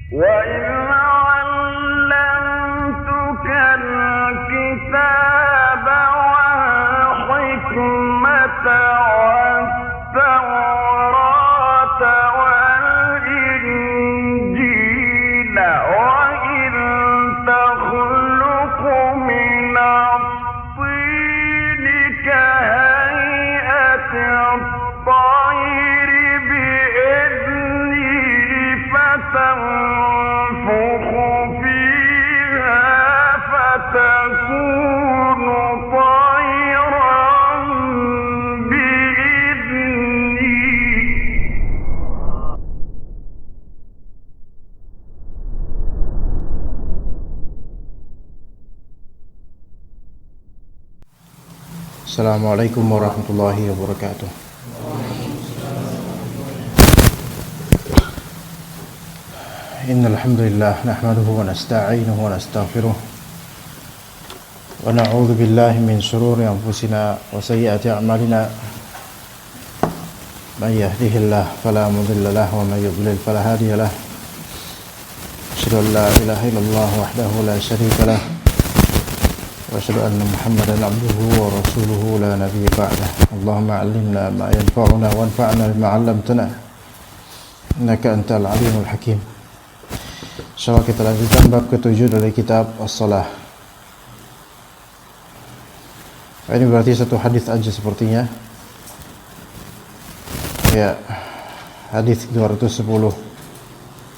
وإذ علمتك الكتاب والحكمة والتوراة والإنجيل وإذ تخلق من الطين كهيئة الطير بإذني فتنفخ فيها فتكون طيرا بإذني. Assalamualaikum warahmatullahi wabarakatuh. Innal hamdalillah nahmaduhu wa nasta'inuhu wa nastaghfiruh wa na'udzu billahi min shururi anfusina wa sayyiati a'malina. May yahdihillahu fala mudilla lahu wa may yudlil fala hadiya lahu. Asyhadu an la ilaha illallah wahdahu la syarika lahu wa asyhadu anna Muhammadan abduhu wa rasuluhu la nabiyya ba'dah. Allahumma 'allimna ma yanfa'una wanfa'na bima 'allamtana innaka antal alimul hakim. Insyaallah kita lanjutkan bab ke-7 dari kitab As-Shalah. Ini berarti satu hadis aja sepertinya. Ya, hadis 210.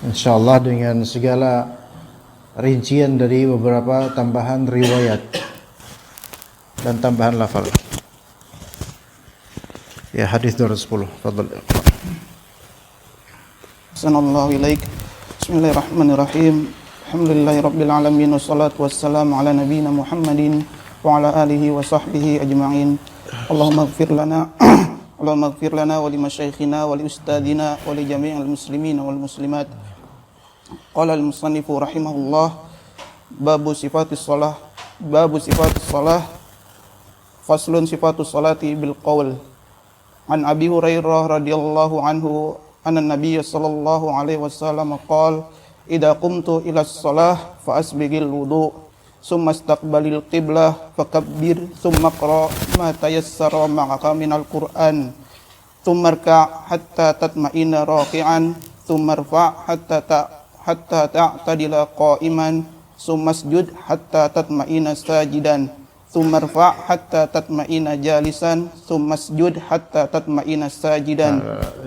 Insyaallah dengan segala rincian dari beberapa tambahan riwayat dan tambahan lafal. Ya, hadis 210. Fadhal. Assalamualaikum warahmatullahi. Bismillahirrahmanirrahim. Alhamdulillahirabbil alamin wassalatu wassalamu ala nabiyyina Muhammadin wa ala alihi wa sahbihi ajma'in. Allahumma ighfir lana Allahumma ighfir lana wa li masyayikhina wa li ustadina wa li jami'il muslimin wal muslimat. Qala al-musannifu rahimahullah babu sifatis shalah faslun sifatus salati bil qaul. An Abi Hurairah radhiyallahu anhu anna Nabiy sallallahu alaihi wasallam qala idza qumtu ila shalah fa asbighil wudu summa istaqbalil qiblah fakabbir summa qra ma tayassara ma'aka minal qur'an thumma rka' hatta tatma'inna raki'an thumma rfa' hatta ta'tadila qa'iman summa isjud hatta tatma'inna sajidan thumma rfa' hatta tatma'inna jalisan thumma isjud hatta tatma'inna sajidan.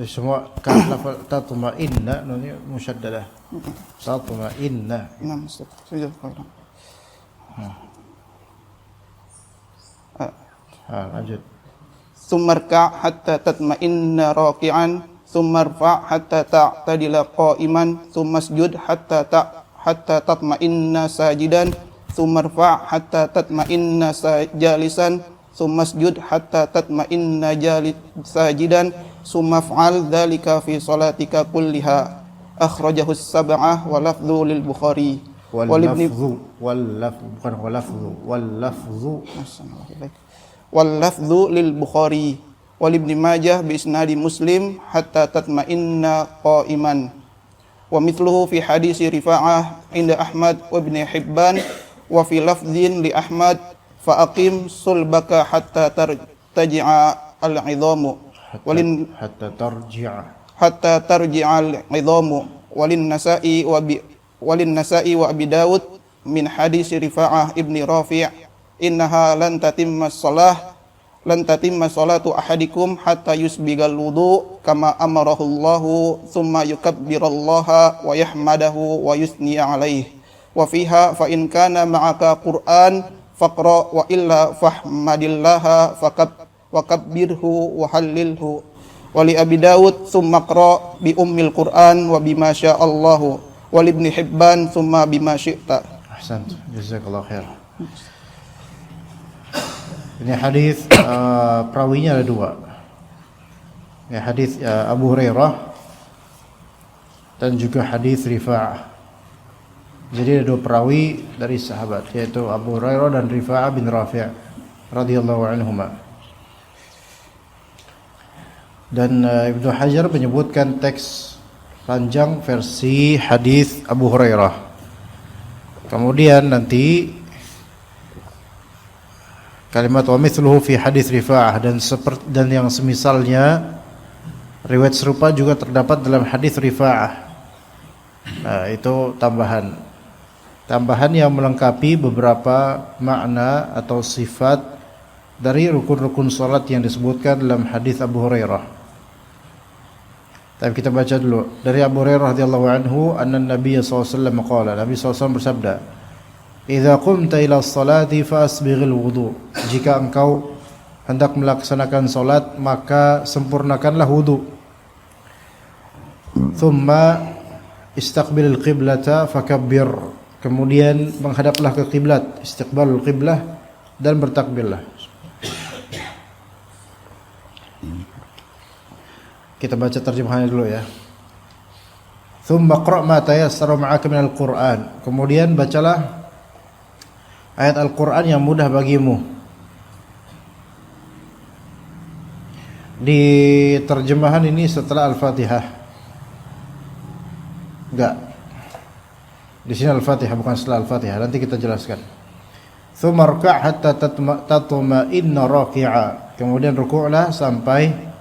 Semua kan lafal tatma'inna nunnya musyaddadah. Tatma'inna. Nah, sudah kalau. Lanjut. Thumma rka' hatta tatma'inna raki'an thumma rfa' hatta ta'tadila qa'iman thumma isjud hatta tatma'inna sajidan thumma rfa' hatta tatma'inna jalisan thumma isjud hatta tatma'inna sajidan thumma fa'al dzalika fi salatika kulliha. Akhrajahu as-sab'ah wa lafdhu lil Bukhari wal lafdhu lil Bukhari wal Ibn Majah bi isnadi Muslim hatta tatma'inna qa'iman. Wa mithluhu fi hadisi Rifa'ah inda Ahmad wa Ibn Hibban wa fi lafdhin li Ahmad fa aqim sulbaka hatta tarji'a al-'idhamu hatta tarji'a al-'idhamu walin Nasa'i wa Abi Dawud min hadisi Rifa'ah ibni Rafi' innaha lan tatimma salatu ahadikum hatta yusbigal wudu kama amarahu Allahu thumma yukabbirallaha wa yahmadahu wa yusni alaihi. Wa fiha fa in kana ma'aka Qur'an faqra wa illa fahmadillaha wa kabbirhu wa hallilhu. Wa li Abi Dawud thumma qra bi ummil Qur'an wa bima sya'allahu wa li Ibn Hibban thumma bima syi'ta. Ahsan, jazakallahu khair. Ini hadis perawinya ada dua. Ya, hadis Abu Hurairah dan juga hadis Rifa'ah. Jadi ada dua perawi dari sahabat, yaitu Abu Hurairah dan Rifa'ah bin Rafi' radhiyallahu anhuma. Dan Ibnu Hajar menyebutkan teks panjang versi hadis Abu Hurairah. Kemudian nanti kalimat wa mithluhu fi hadis Rifa'ah dan yang semisalnya riwayat serupa juga terdapat dalam hadis Rifa'ah. Nah, itu tambahan yang melengkapi beberapa makna atau sifat dari rukun-rukun salat yang disebutkan dalam hadis Abu Hurairah. Tapi kita baca dulu dari Abu Hurairah radhiyallahu anhu, anna Nabi sallallahu alaihi wasallam qala, Nabi sallallahu alaihi wasallam bersabda, "Idza qumta ila sholati fasbighil wudu." Jika engkau hendak melaksanakan salat, maka sempurnakanlah wudu. Thumma istaqbilil qiblata fakabbir. Kemudian menghadaplah ke kiblat, istiqbalul qiblah, dan bertakbirlah. Kita baca terjemahannya dulu ya. Thumma qra' ma tayassara ma'aka minal Qur'an. Kemudian bacalah ayat Al-Qur'an yang mudah bagimu. Di terjemahan ini setelah Al-Fatihah. Enggak. Di sini Al-Fatihah bukan setelah Al-Fatihah. Nanti kita jelaskan. Tsumma rka' hatta tatma'inna raki'a. Kemudian rukuklah sampai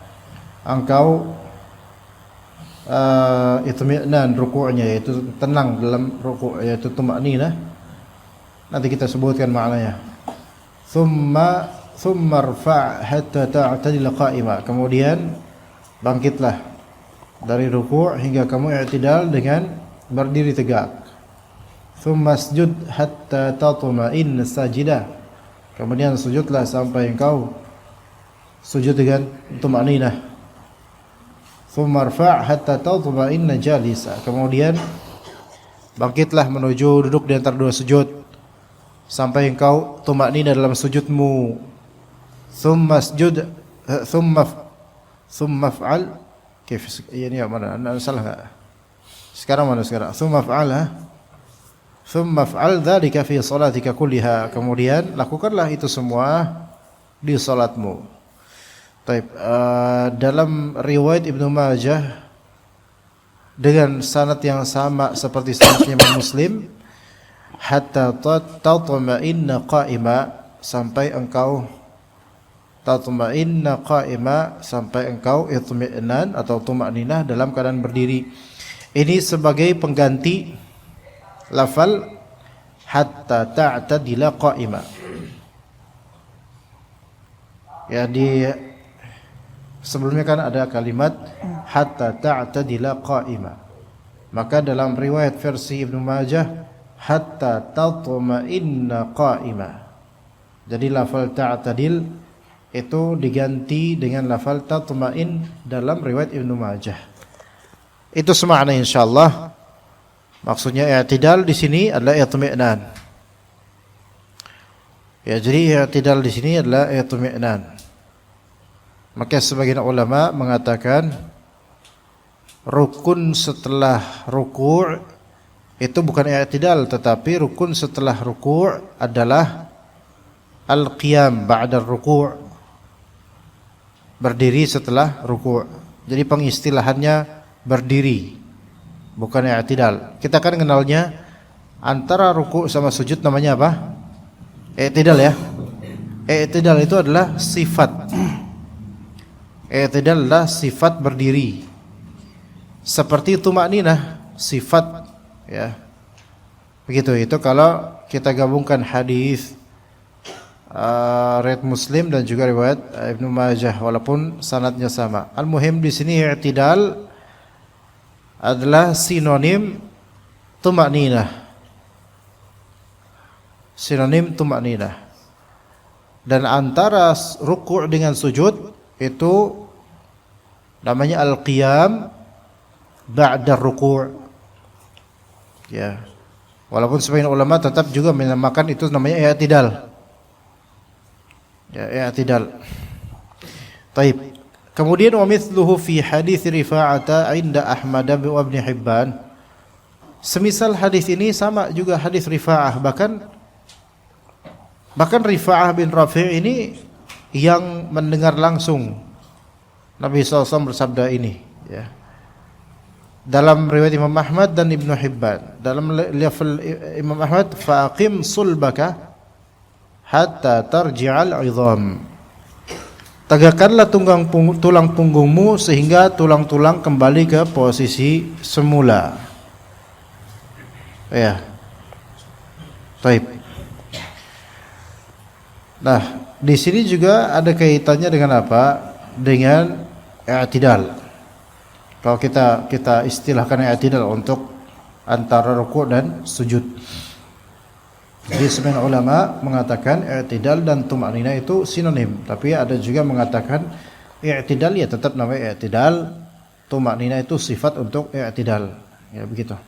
engkau itmi'nan rukuknya, yaitu tenang dalam rukuk, yaitu tuma'ninah. Nanti kita sebutkan maknanya. Tsumma rfa' hatta ta'tadila qa'ima. Kemudian bangkitlah dari rukuk hingga kamu i'tidal dengan berdiri tegak. Tsumma sujud hatta tatma'inna sajidah. Kemudian sujudlah sampai engkau sujud dengan tuma'ninah. Tsumma rfa' hatta tatma'inna jalisa. Kemudian bangkitlah menuju duduk di antara dua sujud sampai engkau tuma'ninah dalam sujudmu. Tsumma sujud tsumma fa'al ini mana? Anda salah enggak? Sekarang mana sekarang? Tsumma fa'al dzalika fi salatika kulliha. Kemudian lakukanlah itu semua di salatmu. Baik, dalam riwayat Ibnu Majah dengan sanad yang sama seperti sanadnya Imam Muslim, hatta tatma'inna qa'ima, sampai engkau tatma'inna qa'ima, sampai engkau itmi'nan atau tuma'ninah dalam keadaan berdiri. Ini sebagai pengganti lafal hatta ta'tadila qa'ima. Ya, di sebelumnya kan ada kalimat hatta ta'tadila qa'ima. Maka dalam riwayat versi Ibnu Majah hatta tatma'inna qa'ima. Jadi lafal ta'tadil itu diganti dengan lafal tatma'in dalam riwayat Ibnu Majah. Itu semakna insyaallah. Maksudnya i'tidal di sini adalah itmi'nan. Ya, jadi i'tidal di sini adalah itmi'nan. Maka sebagian ulama mengatakan rukun setelah ruku' itu bukan i'tidal, tetapi rukun setelah ruku' adalah al-qiyam ba'da ruku', berdiri setelah ruku'. Jadi pengistilahannya berdiri, bukan i'tidal. Kita kan kenalnya antara ruku' sama sujud namanya apa? I'tidal ya. I'tidal itu adalah sifat. I'tidal adalah sifat berdiri. Seperti tuma'ninah, sifat ya. Begitu itu kalau kita gabungkan hadis riwayat Muslim dan juga riwayat Ibnu Majah walaupun sanadnya sama. Al-muhim di sini i'tidal adalah sinonim tuma'ninah. Sinonim tuma'ninah. Dan antara ruku' dengan sujud itu namanya al-qiyam ba'da ruku'. Ya. Walaupun sebagian ulama tetap juga menamakan itu namanya i'tidal. Ya, i'tidal. Taib. Kemudian wa mithluhu fi hadits Rifa'ata 'inda Ahmad wa Ibnu Hibban. Semisal hadis ini sama juga hadis Rifa'ah, bahkan Rifa'ah bin Rafi' ini yang mendengar langsung Nabi SAW bersabda ini ya. dalam riwayat Imam Ahmad dan Ibnu Hibban. Dalam level Imam Ahmad, faqim sulbaka hatta tarji'al 'idham. Tegakkanlah tulang punggungmu sehingga tulang-tulang kembali ke posisi semula. Ya. Baik. Nah, di sini juga ada kaitannya dengan apa? Dengan i'tidal. Kalau kita istilahkan i'tidal untuk antara rukuk dan sujud. Jadi sebagian ulama mengatakan i'tidal dan tuma'ninah itu sinonim, tapi ada juga mengatakan i'tidal ya tetap namanya i'tidal, tuma'ninah itu sifat untuk i'tidal. Ya begitu.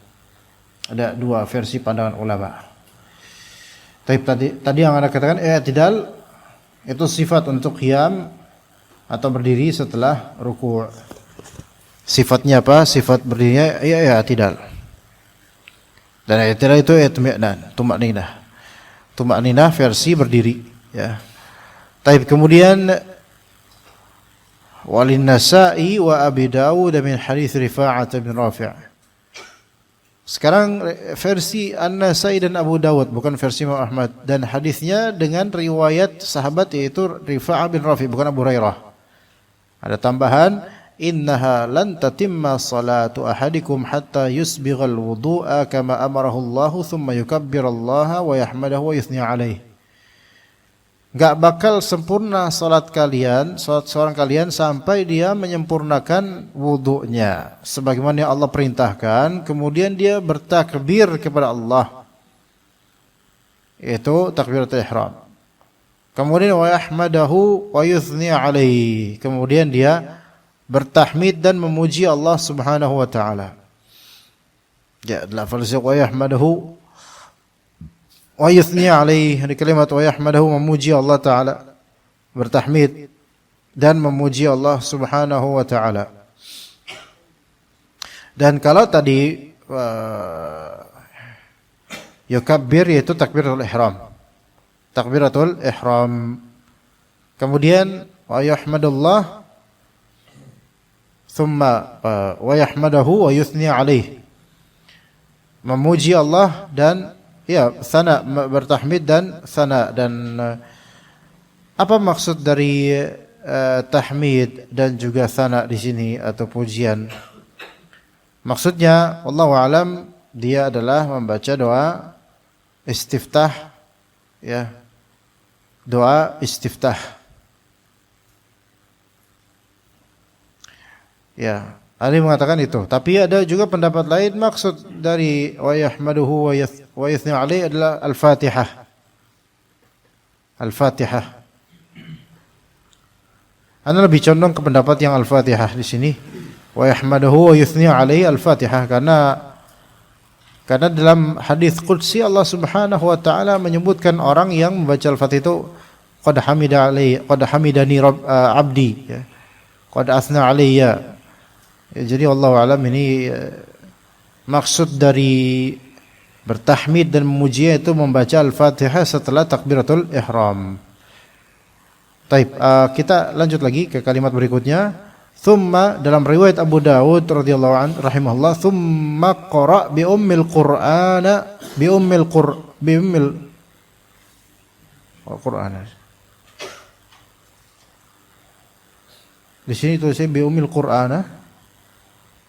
Ada dua versi pandangan ulama. Tapi tadi yang Anda katakan i'tidal itu sifat untuk qiyam atau berdiri setelah ruku'. Sifatnya apa? Sifat berdirinya i'tidal. Dan i'tidal itu itmi'nan, tuma'ninah. Tuma'ninah versi berdiri, ya. Taib, kemudian walin Nasa'i wa Abi Dawud min hadits Rifa'ah bin Rafi'. Sekarang versi An-Nasa'i dan Abu Dawud, bukan versi Imam Ahmad, dan hadisnya dengan riwayat sahabat yaitu Rifa'ah bin Rafi', bukan Abu Hurairah. Ada tambahan, innaha lan tatimma salatu ahadikum hatta yusbighal wudu'a kama amarahu Allah thumma yukabbirallaha wa yahmadahu wa yuthni alaih. Enggak bakal sempurna salat seorang kalian sampai dia menyempurnakan wudunya sebagaimana yang Allah perintahkan, kemudian dia bertakbir kepada Allah, yaitu takbiratul ihram. Kemudian wa yahmadahu wa yuthni alaihi, kemudian dia bertahmid dan memuji Allah Subhanahu wa taala. Ya, lafaz wa yahmadahu wa yuthni alaihi, ada kalimat wa yahmadahu, memuji Allah taala, bertahmid dan memuji Allah Subhanahu wa taala. Dan kalau tadi yukabbir yaitu takbiratul ihram. Takbiratul ihram. Kemudian wa yahmadullah thumma wa yahmadahu wa yuthni alaih, memuji Allah dan ya sana, bertahmid dan sana. Dan apa maksud dari tahmid dan juga sana di sini atau pujian? Maksudnya wallahu alam dia adalah membaca doa istiftah, ya, doa istiftah. Ya, Ali mengatakan itu. Tapi ada juga pendapat lain, maksud dari wa yahmaduhu wa yuthni alaihi adalah al-Fatihah. Al-Fatihah. Ana lebih condong ke pendapat yang al-Fatihah di sini. Wa yahmaduhu wa yuthni alaihi al-Fatihah, karena dalam hadis qudsi Allah Subhanahu wa taala menyebutkan orang yang membaca al-Fatihah itu qad hamidani abdi, ya. Qad asna alayya. Ya, jadi wallahu alam ini maksud dari bertahmid dan memuji itu membaca al-Fatihah setelah takbiratul ihram. Taib, kita lanjut lagi ke kalimat berikutnya. Thumma, dalam riwayat Abu Dawud radhiyallahu anhu rahimahullah, thumma qara bi ummil qur'ana Qur'ana. Di sini tulisnya bi ummil qur'ana.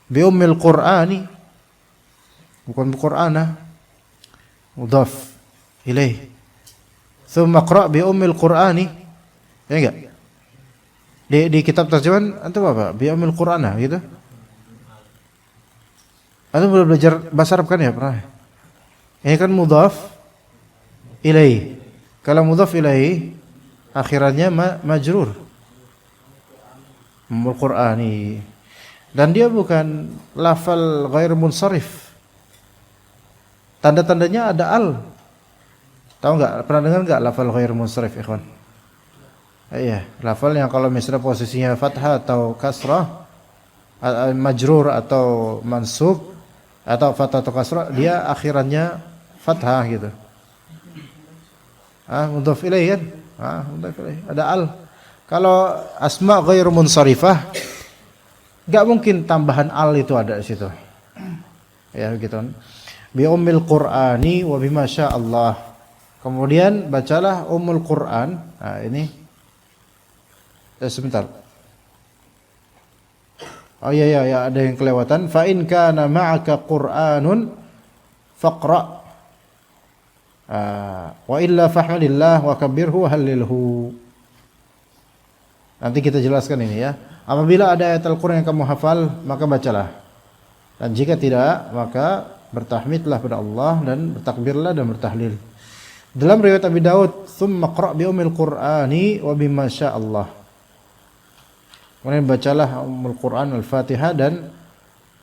Bi ummil qur'ani, bukan bi qur'ana, mudhaf ilaih. Thumma qra' bi ummil qur'ani, ya enggak? Di kitab terjemahan antum apa? Bi ummil qur'ana gitu. Antum belum belajar bahasa Arab kan ya, pernah? Ini kan mudhaf ilaih. Kalau mudhaf ilaih akhirannya majrur. Ummul qur'ani. Dan dia bukan lafal ghair munsharif. Tanda-tandanya ada al. Tahu enggak? Pernah dengar enggak lafal ghair munsharif, ikhwan? Iya, lafal yang kalau misalnya posisinya fathah atau kasrah, majrur atau mansub, atau fathah atau kasrah, dia akhirannya fathah gitu. Mudhaf ilaih kan? Mudhaf ilaih. Ada al. Kalau asma ghair munsharifah, enggak mungkin tambahan al itu ada di situ. Ya gitu. Bi ummil Qur'ani wa bima Allah. Kemudian bacalah ummul Qur'an. Nah, ini sebentar. Oh iya ada yang kelewatan. Fa in kana ma'aka Qur'anun faqra. Wa illa fahmadillah wa kabbirhu wa hallilhu. Nanti kita jelaskan ini ya. Apabila ada ayat Al-Qur'an yang kamu hafal, maka bacalah. Dan jika tidak, maka bertahmidlah pada Allah dan bertakbirlah dan bertahlil. Dalam riwayat Abi Daud, "Tsumma qra' bi ummil Qur'ani wa bima Allah." Kemudian bacalah Ummul Quran Al-Fatihah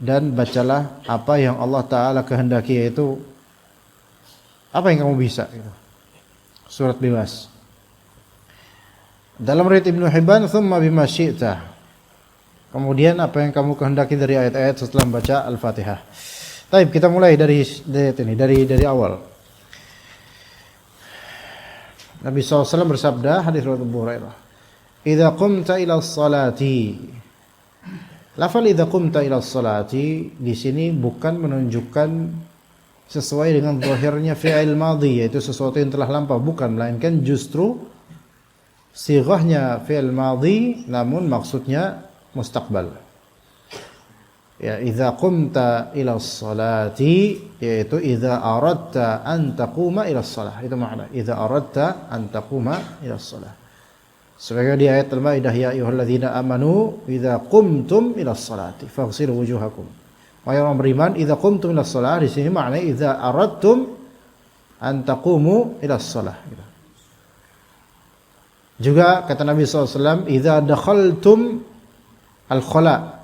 dan bacalah apa yang Allah Ta'ala kehendaki, yaitu apa yang kamu bisa gitu. Surat bebas. Dalam riwayat Ibnu Hibban, "Tsumma bima syi'ta." Kemudian apa yang kamu kehendaki dari ayat-ayat setelah membaca Al-Fatihah. Baik, kita mulai dari awal. Nabi SAW bersabda, hadis riwayat Abu Hurairah, "Idza qumta ila sholati." Lafal idza qumta ila sholati di sini bukan menunjukkan sesuai dengan zahirnya fi'il madhi, yaitu sesuatu yang telah lampau, bukan, melainkan justru sighahnya fi'il madhi namun maksudnya mustaqbal. Ya, idza qumta ila sholati, yaitu idza aradta an taquma ila shalah. Itu makna idza aradta an taquma ila shalah. Sebagai di ayat Al-Maidah, ya ayyuhalladzina amanu idza qumtum ila sholati faghsilu wujuhakum. Wahai orang beriman, idza qumtum ila shalah di sini maknanya idza aradtum an taqumu ila shalah. Juga kata Nabi SAW, idza dakhaltum al-khala,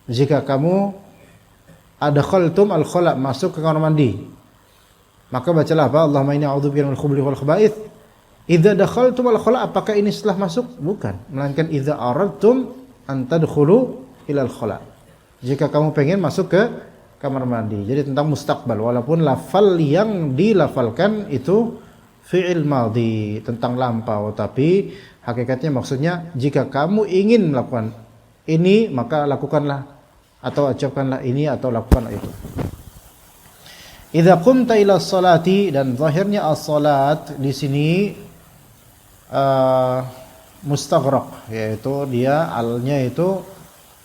jika kamu adkhaltum al-khala, masuk ke kamar mandi, maka bacalah apa? Allahumma inni a'udzubika minal khubuthi wal khaba'ith. Idza dakhaltum al-khala, apakah ini setelah masuk? Bukan, melainkan idza aradtum an tadkhulu ila al-khala, jika kamu pengen masuk ke kamar mandi. Jadi tentang mustaqbal, walaupun lafal yang dilafalkan itu fi'il madhi, tentang lampau, tapi hakikatnya maksudnya jika kamu ingin melakukan ini, maka lakukanlah atau ucapkanlah ini atau lakukanlah itu. Idza qumta ila sholati, dan zahirnya as-salat di sini mustaghraq, yaitu dia alnya itu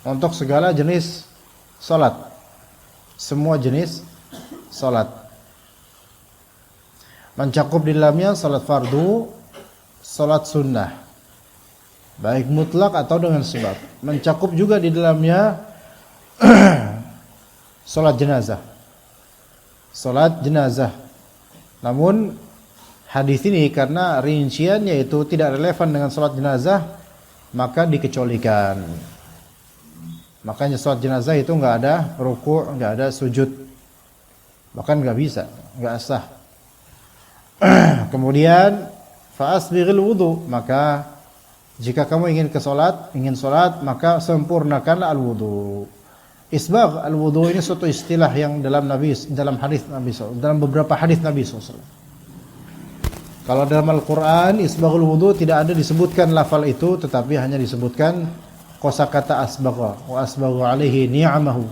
untuk segala jenis salat, semua jenis salat. Mencakup di dalamnya salat fardu, salat sunnah, baik mutlak atau dengan sebab. Mencakup juga di dalamnya salat jenazah. Salat jenazah. Namun hadis ini karena rinciannya itu tidak relevan dengan salat jenazah, maka dikecualikan. Makanya salat jenazah itu enggak ada ruku', enggak ada sujud. Bahkan enggak bisa, enggak sah. Kemudian fa'asbighil wudu, maka jika kamu ingin salat, maka sempurnakanlah al-wudu. Isbagh al-wudu ini suatu istilah yang dalam hadis Nabi SAW, dalam beberapa hadis Nabi SAW. Kalau dalam Al-Quran, isbaghul wudu tidak ada disebutkan lafal itu, tetapi hanya disebutkan kosakata asbagha, wa asbaghu alaihi ni'amahu.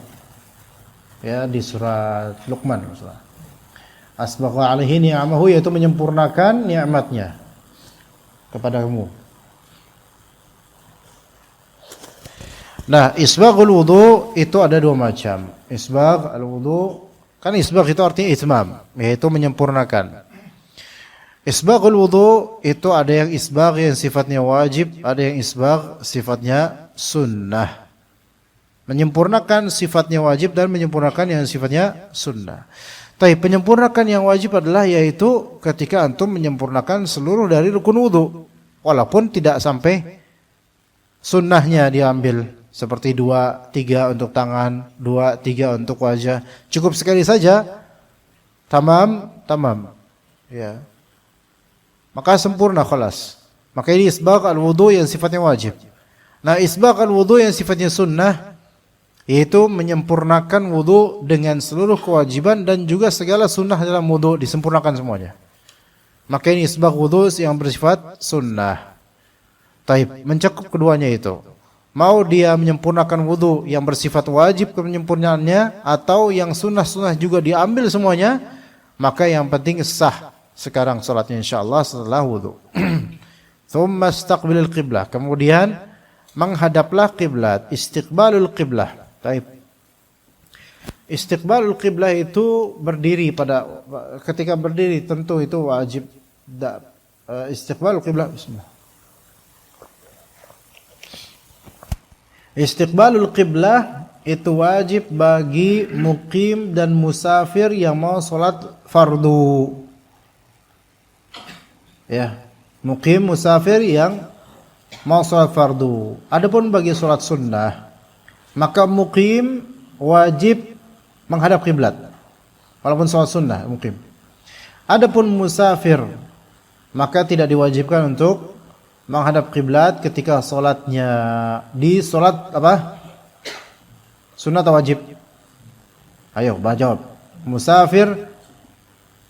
Ya, di surat Luqman. Asbaghu alaihi ni'amahu, yaitu menyempurnakan nikmatnya kepadamu. Nah, isbaghul wudu itu ada dua macam. Isbagh al-wudu, kan isbagh itu artinya itmam, yaitu menyempurnakan. Isbaghul wudu itu ada yang isbagh yang sifatnya wajib, ada yang isbagh sifatnya sunnah. Menyempurnakan sifatnya wajib dan menyempurnakan yang sifatnya sunnah. Tapi penyempurnakan yang wajib adalah yaitu ketika antum menyempurnakan seluruh dari rukun wudu, walaupun tidak sampai sunnahnya diambil. Seperti 2-3 untuk tangan, 2-3 untuk wajah. Cukup sekali saja. Tamam. Ya. Maka sempurna, khalas. Maka ini isbagh al-wudu yang sifatnya wajib. Nah, isbagh al-wudu yang sifatnya sunnah, yaitu menyempurnakan wudu dengan seluruh kewajiban dan juga segala sunnah dalam wudu disempurnakan semuanya. Maka ini isbagh wudu yang bersifat sunnah. Taib, mencakup keduanya itu. mau dia menyempurnakan wudu yang bersifat wajib penyempurnaannya atau yang sunnah-sunnah juga diambil semuanya, maka yang penting sah sekarang salatnya insyaallah setelah wudu. Tsumma istaqbilul qiblah, kemudian menghadaplah kiblat, istiqbalul qiblah. Baik. Istiqbalul qiblah itu berdiri ketika berdiri tentu itu wajib. Istiqbalul qiblah, bismillah. Istiqbalul qiblah itu wajib bagi muqim dan musafir yang mau salat fardu. Ya, muqim musafir yang mau salat fardu. Adapun bagi salat sunnah, maka muqim wajib menghadap kiblat walaupun salat sunnah muqim. Adapun musafir, maka tidak diwajibkan untuk menghadap kiblat ketika salatnya di salat apa? Sunnah atau wajib? Ayo, jawab. Musafir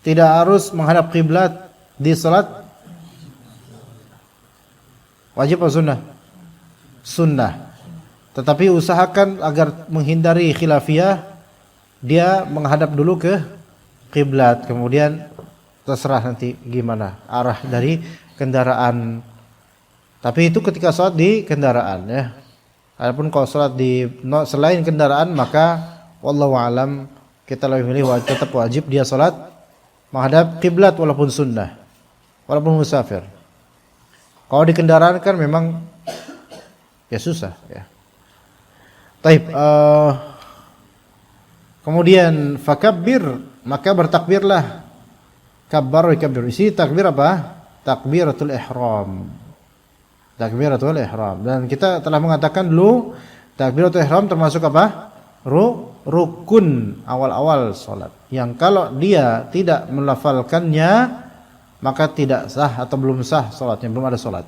tidak harus menghadap kiblat di salat wajib atau sunnah? Sunnah. Tetapi usahakan agar menghindari khilafiyah, dia menghadap dulu ke kiblat, kemudian terserah nanti gimana arah dari kendaraan. Tapi itu ketika sholat di kendaraan ya. Adapun kalau sholat di selain kendaraan, maka wallahu alam kita lebih milih tetap wajib dia sholat menghadap kiblat walaupun sunnah, walaupun musafir. Kalau di kendaraan kan memang ya susah ya. Taib. Kemudian fakabbir, maka bertakbirlah. Kabbar wa kabbir. Isi takbir apa? Takbiratul ihram. Takbiratul ihram. Dan kita telah mengatakan dulu takbiratul ihram termasuk apa? Rukun awal-awal salat. Yang kalau dia tidak melafalkannya maka tidak sah atau belum sah salatnya, belum ada salat.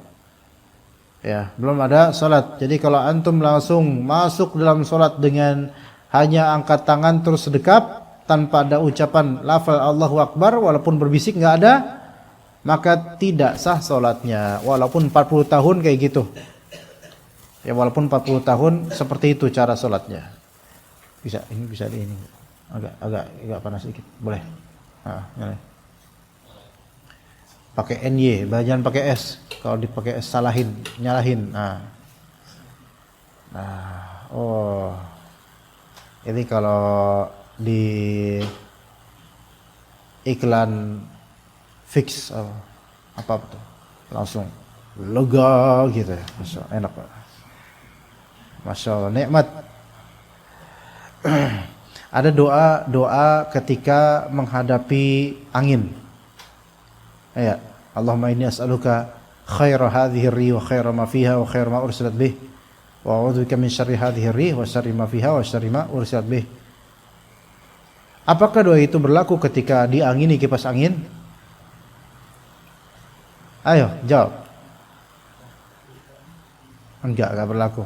Ya, belum ada salat. Jadi kalau antum langsung masuk dalam salat dengan hanya angkat tangan terus sedekap tanpa ada ucapan lafal Allahu Akbar walaupun berbisik enggak ada, maka tidak sah salatnya walaupun 40 tahun kayak gitu. Ya walaupun 40 tahun seperti itu cara salatnya. Bisa ini agak panas sedikit. Boleh. Nyalain. Pakai NY, jangan pakai S. Kalau dipakai S nyalahin. Oh. Ini kalau di iklan fix apa tuh langsung lega gitu ya, Masya Allah, enak Pak. Masya Allah, nikmat. Ada doa ketika menghadapi angin. Ya, Allahumma inni as'aluka khaira hadhihi ar-rih wa khaira ma fiha wa khaira ma ursilat bih wa a'udzubika min syarri hadhihi ar-rih wa syarri ma fiha wa syarri ma ursilat bih. Apakah doa itu berlaku ketika diangini kipas angin? Ayo, jawab. Enggak berlaku.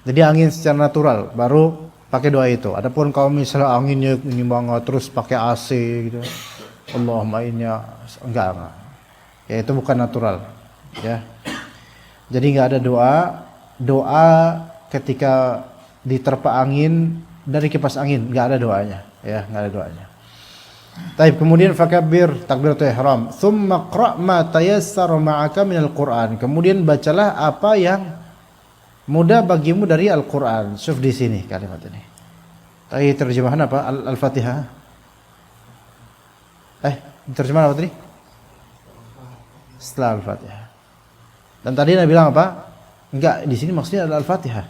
Jadi angin secara natural baru pakai doa itu. Adapun kalau misalnya anginnya ini banget terus pakai AC gitu. Allahumma inna enggak. Ya itu bukan natural, ya. Jadi enggak ada doa ketika diterpa angin dari kipas angin, enggak ada doanya, ya, enggak ada doanya. Taib, kemudian fakabbir, takbiratul ihram, tsumma qra' ma tayassara ma'aka minal Qur'an. Kemudian bacalah apa yang mudah bagimu dari Al-Qur'an. Syuf di sini kalimat ini. Tadi terjemahan apa? Al-Fatihah. Terjemahan apa tadi? Setelah Al-Fatihah. Dan tadi Nabi bilang apa? Enggak, di sini maksudnya adalah Al-Fatihah.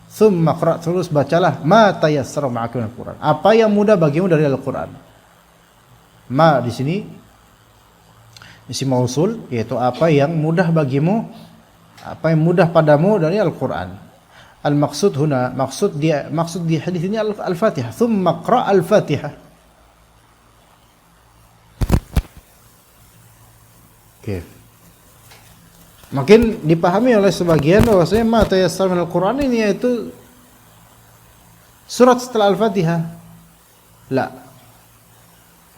Tsumma qra', terus bacalah ma tayassara ma'aka minal Qur'an. Apa yang mudah bagimu dari Al-Qur'an. Ma di sini isim mausul, yaitu apa yang mudah bagimu, apa yang mudah padamu dari Al-Qur'an. Al-maqsud huna, maksud di hadis ini Al-Fatihah. Tsumma qra' Al-Fatihah. Oke. Makin dipahami oleh sebagian bahwasanya ma tayassara minal Qur'an ini yaitu surat setelah Al-Fatihah. La.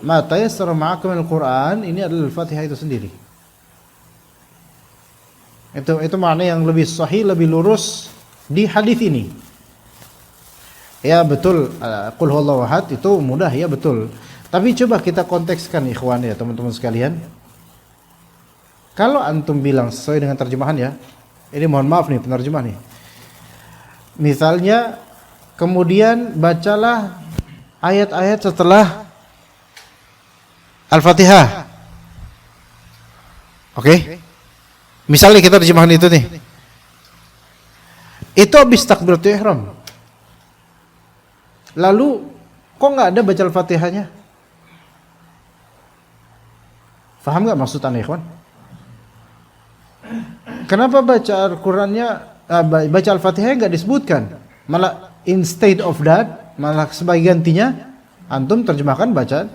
Ma tayassara ma'aka minal Qur'an ini adalah Al-Fatihah itu sendiri. Itu makna yang lebih sahih, lebih lurus di hadis ini. Ya betul, qul huwallahu ahad itu mudah, ya betul. Tapi coba kita kontekskan ikhwan ya teman-teman sekalian. Kalau antum bilang sesuai dengan terjemahan ya, ini mohon maaf nih penerjemah nih. Misalnya kemudian bacalah ayat-ayat setelah Al-Fatihah. Oke? Misalnya kita terjemahan itu nih. Itu habis takbiratul ihram. Lalu kok nggak ada baca Al-Fatihahnya? Faham nggak maksud anda ikhwan? Kenapa baca Al-Qurannya, baca Al-Fatihahnya nggak disebutkan? Malah instead of that, malah sebagai gantinya antum terjemahkan baca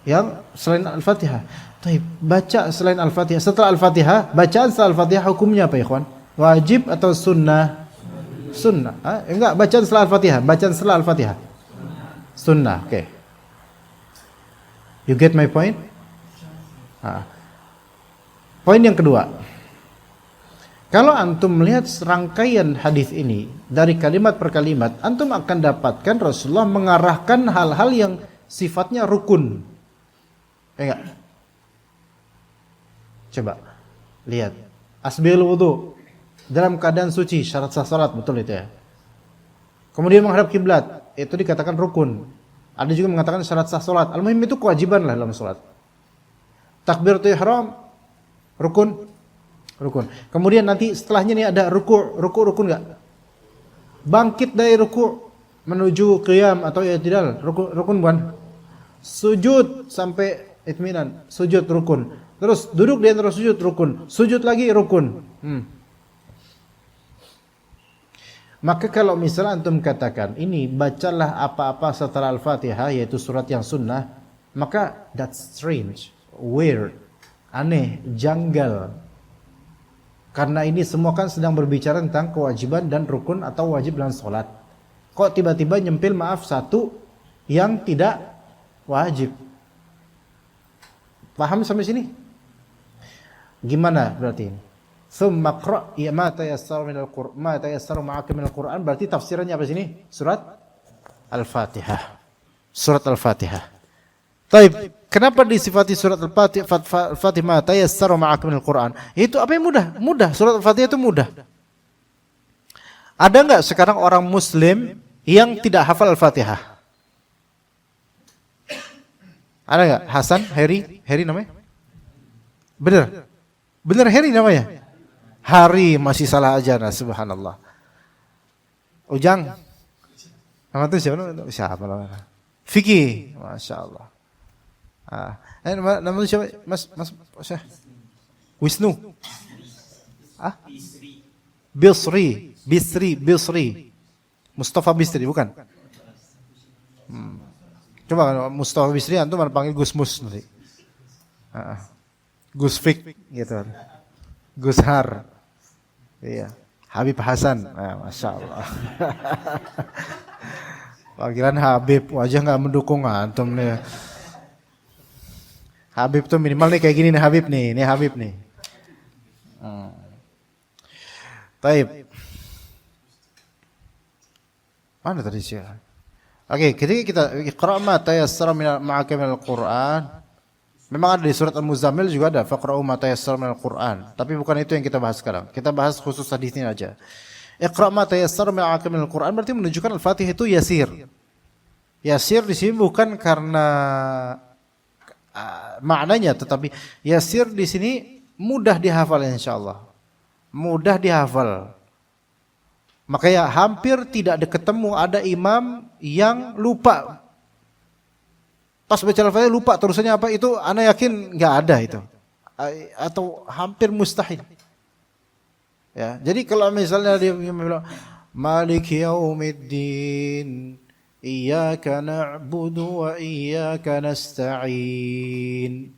yang selain Al-Fatihah. Tapi baca selain Al-Fatihah, setelah Al-Fatihah, bacaan setelah Al-Fatihah hukumnya apa ikhwan? Wajib atau sunnah? Sunnah. Enggak, bacaan setelah Al-Fatihah, bacaan setelah Al-Fatihah. Sunnah, oke. You get my point? Poin yang kedua. Kalau antum melihat serangkaian hadis ini dari kalimat per kalimat, antum akan dapatkan Rasulullah mengarahkan hal-hal yang sifatnya rukun. Enggak? Coba lihat. Asbihul wudu dalam keadaan suci, syarat sah salat, betul itu ya. Kemudian menghadap kiblat, itu dikatakan rukun. Ada juga mengatakan syarat sah salat. Al-muhim itu kewajiban lah dalam salat. Takbiratul ihram rukun. Kemudian nanti setelahnya nih ada rukun enggak? Bangkit dari rukun menuju qiyam atau i'tidal, rukun bukan? Sujud sampai itminan, sujud rukun. Terus duduk di antara sujud rukun, sujud lagi rukun. Maka kalau misalnya antum katakan ini bacalah apa-apa setelah Al-Fatihah yaitu surat yang sunnah, maka that's strange, weird, aneh, janggal. Karena ini semua kan sedang berbicara tentang kewajiban dan rukun atau wajib dalam sholat. Kok tiba-tiba nyempil maaf satu yang tidak wajib? Paham sampai sini? Gimana berarti ini? Tsumma qra' ya ma tayassara minal Qur'an, ma tayassara ma'aka minal Qur'an, berarti tafsirannya apa sini? Surat Al-Fatihah. Surat Al-Fatihah. Taib, kenapa disifati surat Al-Fatihah ma tayassara ma'aka minal Qur'an? Itu apa yang mudah? Mudah, surat Al-Fatihah itu mudah. Ada enggak sekarang orang muslim yang tidak hafal Al-Fatihah? Ada enggak? Hasan, Heri namanya? Bener Heri namanya? Hari masih salah aja, nah subhanallah. Ujang, nama itu siapa namanya? Fikih, masya Allah. Nama itu siapa? Mas Wisnu. Bisri. Mustafa Bisri, bukan? Coba Mustafa Bisri, antum panggil Gus Mus nanti. Gus Fik, gitu. Gus Har. Iya. Habib Hasan. Masya Allah. Panggilan Habib, wajah nggak mendukung antum nih. Habib tuh minimal nih kayak gini nih Habib nih. Ini Habib nih. Taib. Mana tadi sih? Oke, ketika kita iqra' ma tayassara ma'aka minal Qur'an. Memang ada di surat Al-Muzammil juga ada faqra'u ma tayassara minal Qur'an, tapi bukan itu yang kita bahas sekarang. Kita bahas khusus hadisnya aja. Iqra' ma tayassara ma'aka minal Qur'an berarti menunjukkan Al-Fatihah itu yasir. Yasir di sini bukan karena maknanya, tetapi yasir di sini mudah dihafal insyaallah. Mudah dihafal. Makanya hampir tidak ketemu ada imam yang lupa. Pas baca Al-Fatihah lupa terusannya apa, itu ana yakin nggak ada itu, atau hampir mustahil. Ya, jadi kalau misalnya dia bilang Maliki yaumiddin iyyaka na'budu wa iyyaka nasta'in,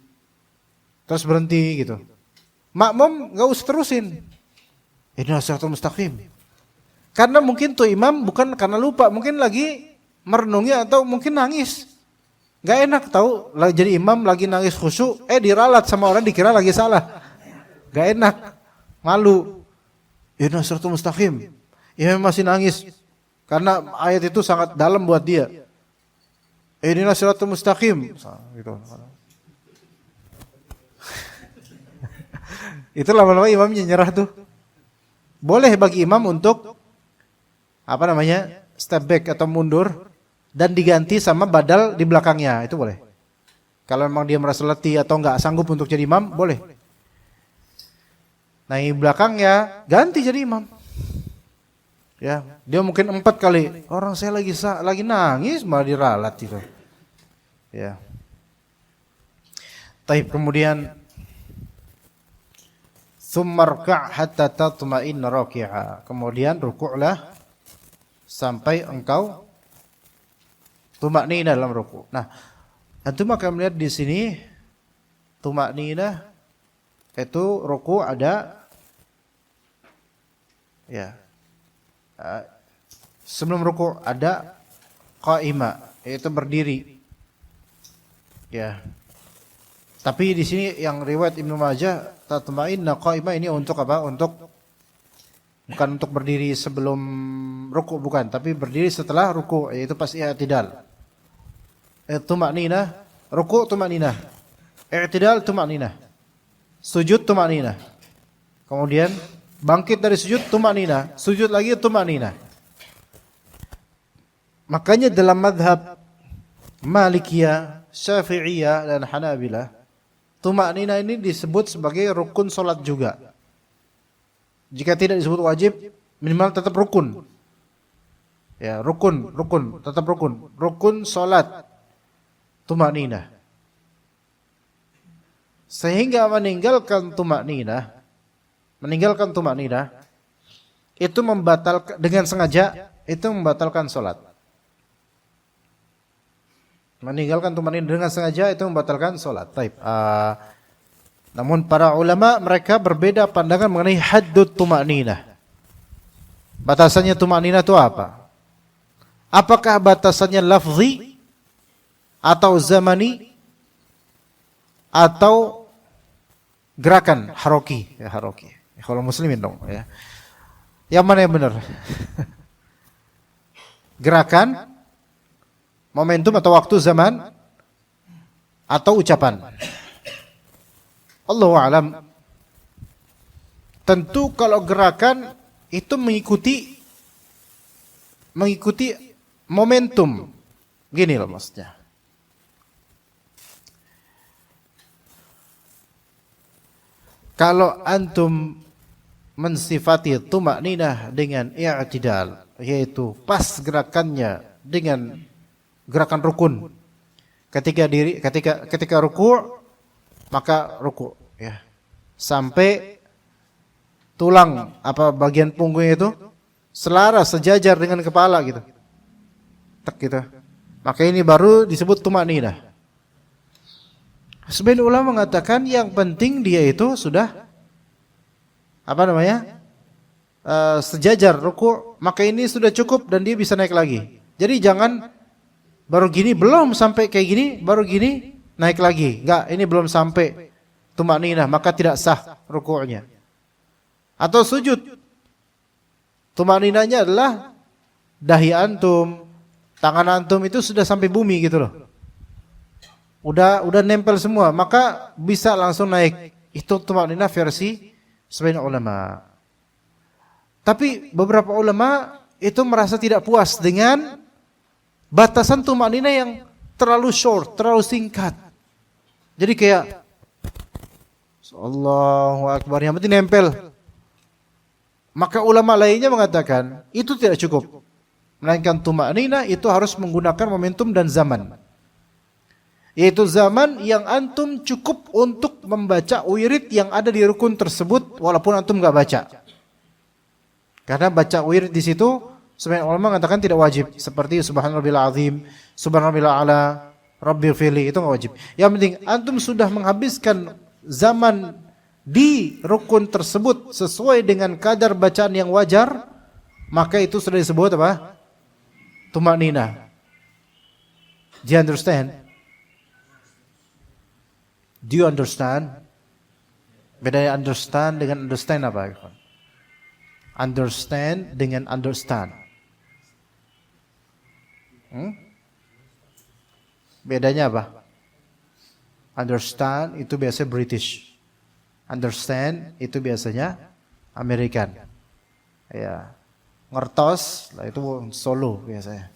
terus berhenti gitu, makmum nggak usah terusin ihdinas siratal mustaqim, karena mungkin tuh imam bukan karena lupa, mungkin lagi merenungi atau mungkin nangis. Gak enak tahu, jadi imam lagi nangis khusyuk, diralat sama orang dikira lagi salah. Gak enak. malu. Ihdinas siratal mustaqim. Imam masih nangis karena ayat itu sangat dalam buat dia. Ihdinas siratal mustaqim. Gitu. Itu lama-lama imamnya nyerah tuh. Boleh bagi imam untuk step back atau mundur dan diganti sama badal di belakangnya, itu boleh. Kalau memang dia merasa letih atau nggak sanggup untuk jadi imam, boleh. Nah, di belakangnya ganti jadi imam. Ya, dia mungkin 4 kali. Orang saya lagi nangis malah diralat itu. Ya. Taib, kemudian Tsummarka' hatta tatma'inna raki'a. Kemudian rukuklah sampai engkau tumakninah dalam rukuk. Nah, antum akan melihat di sini tumakninah itu rukuk ada sebelum rukuk ada qa'imah, yaitu berdiri. Ya. Tapi di sini yang riwayat Ibnu Majah tatma'inna qa'imah ini untuk apa? Bukan untuk berdiri sebelum rukuk, bukan, tapi berdiri setelah rukuk, yaitu pas i'tidal. Tumakninah, rukuk tumakninah, i'tidal tumakninah, sujud tumakninah. Kemudian bangkit dari sujud tumakninah, sujud lagi tumakninah. Makanya dalam mazhab Malikiyah, Syafi'iyah dan Hanabilah, tumakninah ini disebut sebagai rukun salat juga. Jika tidak disebut wajib, minimal tetap rukun. Ya, rukun, tetap rukun. Rukun salat tumakninah. Sehingga meninggalkan tumakninah itu membatalkan dengan sengaja, itu membatalkan salat. Meninggalkan tumakninah dengan sengaja itu membatalkan salat. Taib. Namun para ulama mereka berbeda pandangan mengenai haddut tumakninah. Batasannya tumakninah itu apa? Apakah batasannya lafzi atau zamani atau gerakan haroki? Ya, haroki. Kalau muslimin dong ya. Yang mana yang benar? Gerakan, momentum atau waktu, zaman, atau ucapan? Allahu a'lam. Tentu kalau gerakan itu mengikuti momentum. Gini loh maksudnya. Kalau antum mensifati tumakninah dengan i'tidal, yaitu pas gerakannya dengan gerakan rukun. Ketika ruku', maka ruku' ya. Sampai tulang bagian punggungnya itu selaras sejajar dengan kepala gitu. Tak gitu. Maka ini baru disebut tumakninah. Sebagian ulama mengatakan yang penting dia itu sudah sejajar ruku', maka ini sudah cukup dan dia bisa naik lagi. Jadi jangan baru gini, belum sampai kayak gini, baru gini naik lagi. Enggak, ini belum sampai tumakninah, maka tidak sah ruku'nya. Atau sujud, tumakninahnya adalah dahi antum, tangan antum itu sudah sampai bumi gitu loh. Udah nempel semua, maka bisa langsung naik. Itu tumakninah versi sebagian ulama. Tapi beberapa ulama itu merasa tidak puas dengan batasan tumakninah yang terlalu short, terlalu singkat. Jadi kayak Allahu Akbar, yang penting nempel. Maka ulama lainnya mengatakan itu tidak cukup. Melainkan tumakninah itu harus menggunakan momentum dan zaman. Yaitu zaman yang antum cukup untuk membaca wirid yang ada di rukun tersebut walaupun antum enggak baca. Karena baca wirid di situ sebagian ulama mengatakan tidak wajib, seperti subhanarabbil azim, subhanarabbil a'la, rabbighfirli, itu enggak wajib. Yang penting antum sudah menghabiskan zaman di rukun tersebut sesuai dengan kadar bacaan yang wajar, maka itu sudah disebut apa? Tumakninah. Do you understand? Do you understand? Bedanya understand dengan understand apa? Understand dengan understand. Bedanya apa? Understand itu biasanya British. Understand itu biasanya American. Ya. Ngertos, lah itu Solo biasanya.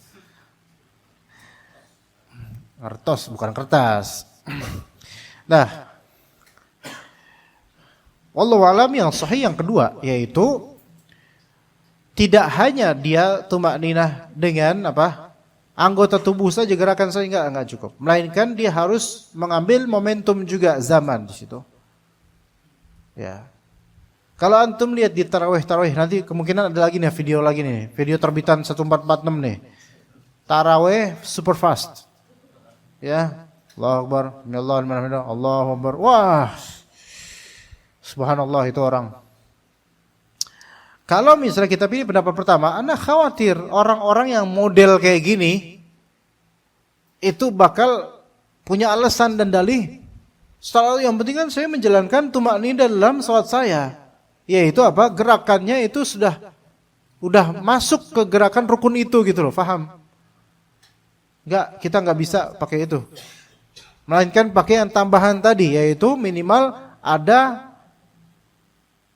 Ngertos bukan kertas. Nah, wallahu alam yang sahih yang kedua yaitu tidak hanya dia tumakninah dengan apa? Anggota tubuh saja gerakan saja enggak cukup. Melainkan dia harus mengambil momentum juga zaman di situ. Ya. Kalau antum lihat di tarawih nanti kemungkinan ada lagi nih video terbitan 1446 nih. Tarawih super fast. Ya. Allahu Akbar, Allahu Akbar. Wah. Subhanallah itu orang. Kalau misalnya kita pilih pendapat pertama, Anda khawatir orang-orang yang model kayak gini itu bakal punya alasan dan dalih. Selalu yang penting kan saya menjalankan tumakninah dalam salat saya. Yaitu apa? Gerakannya itu udah masuk ke gerakan rukun itu gitu loh, paham? Kita nggak bisa pakai itu. Melainkan pakai yang tambahan tadi, yaitu minimal ada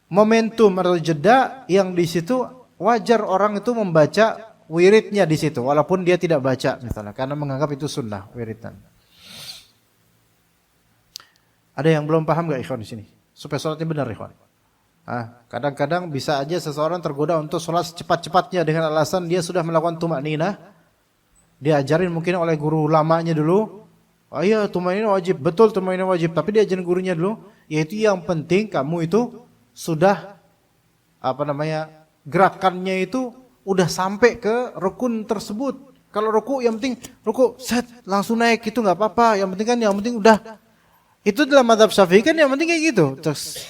momentum atau jeda yang di situ wajar orang itu membaca wiridnya di situ, walaupun dia tidak baca misalnya, karena menganggap itu sunnah wiridan. Ada yang belum paham nggak ikhwan di sini? Supaya sholatnya benar ikhwan. Kadang-kadang bisa aja seseorang tergoda untuk sholat secepat-cepatnya dengan alasan dia sudah melakukan tumakninah, diajarin mungkin oleh guru lamanya dulu. Oh iya, tumakninah wajib, betul tumakninah wajib, tapi diajarin gurunya dulu, yaitu yang penting kamu itu sudah gerakannya itu udah sampai ke rukun tersebut. Kalau ruku yang penting ruku set langsung naik itu nggak apa-apa, yang penting udah. Itu dalam mazhab Syafi'i kan yang penting kayak gitu. Terus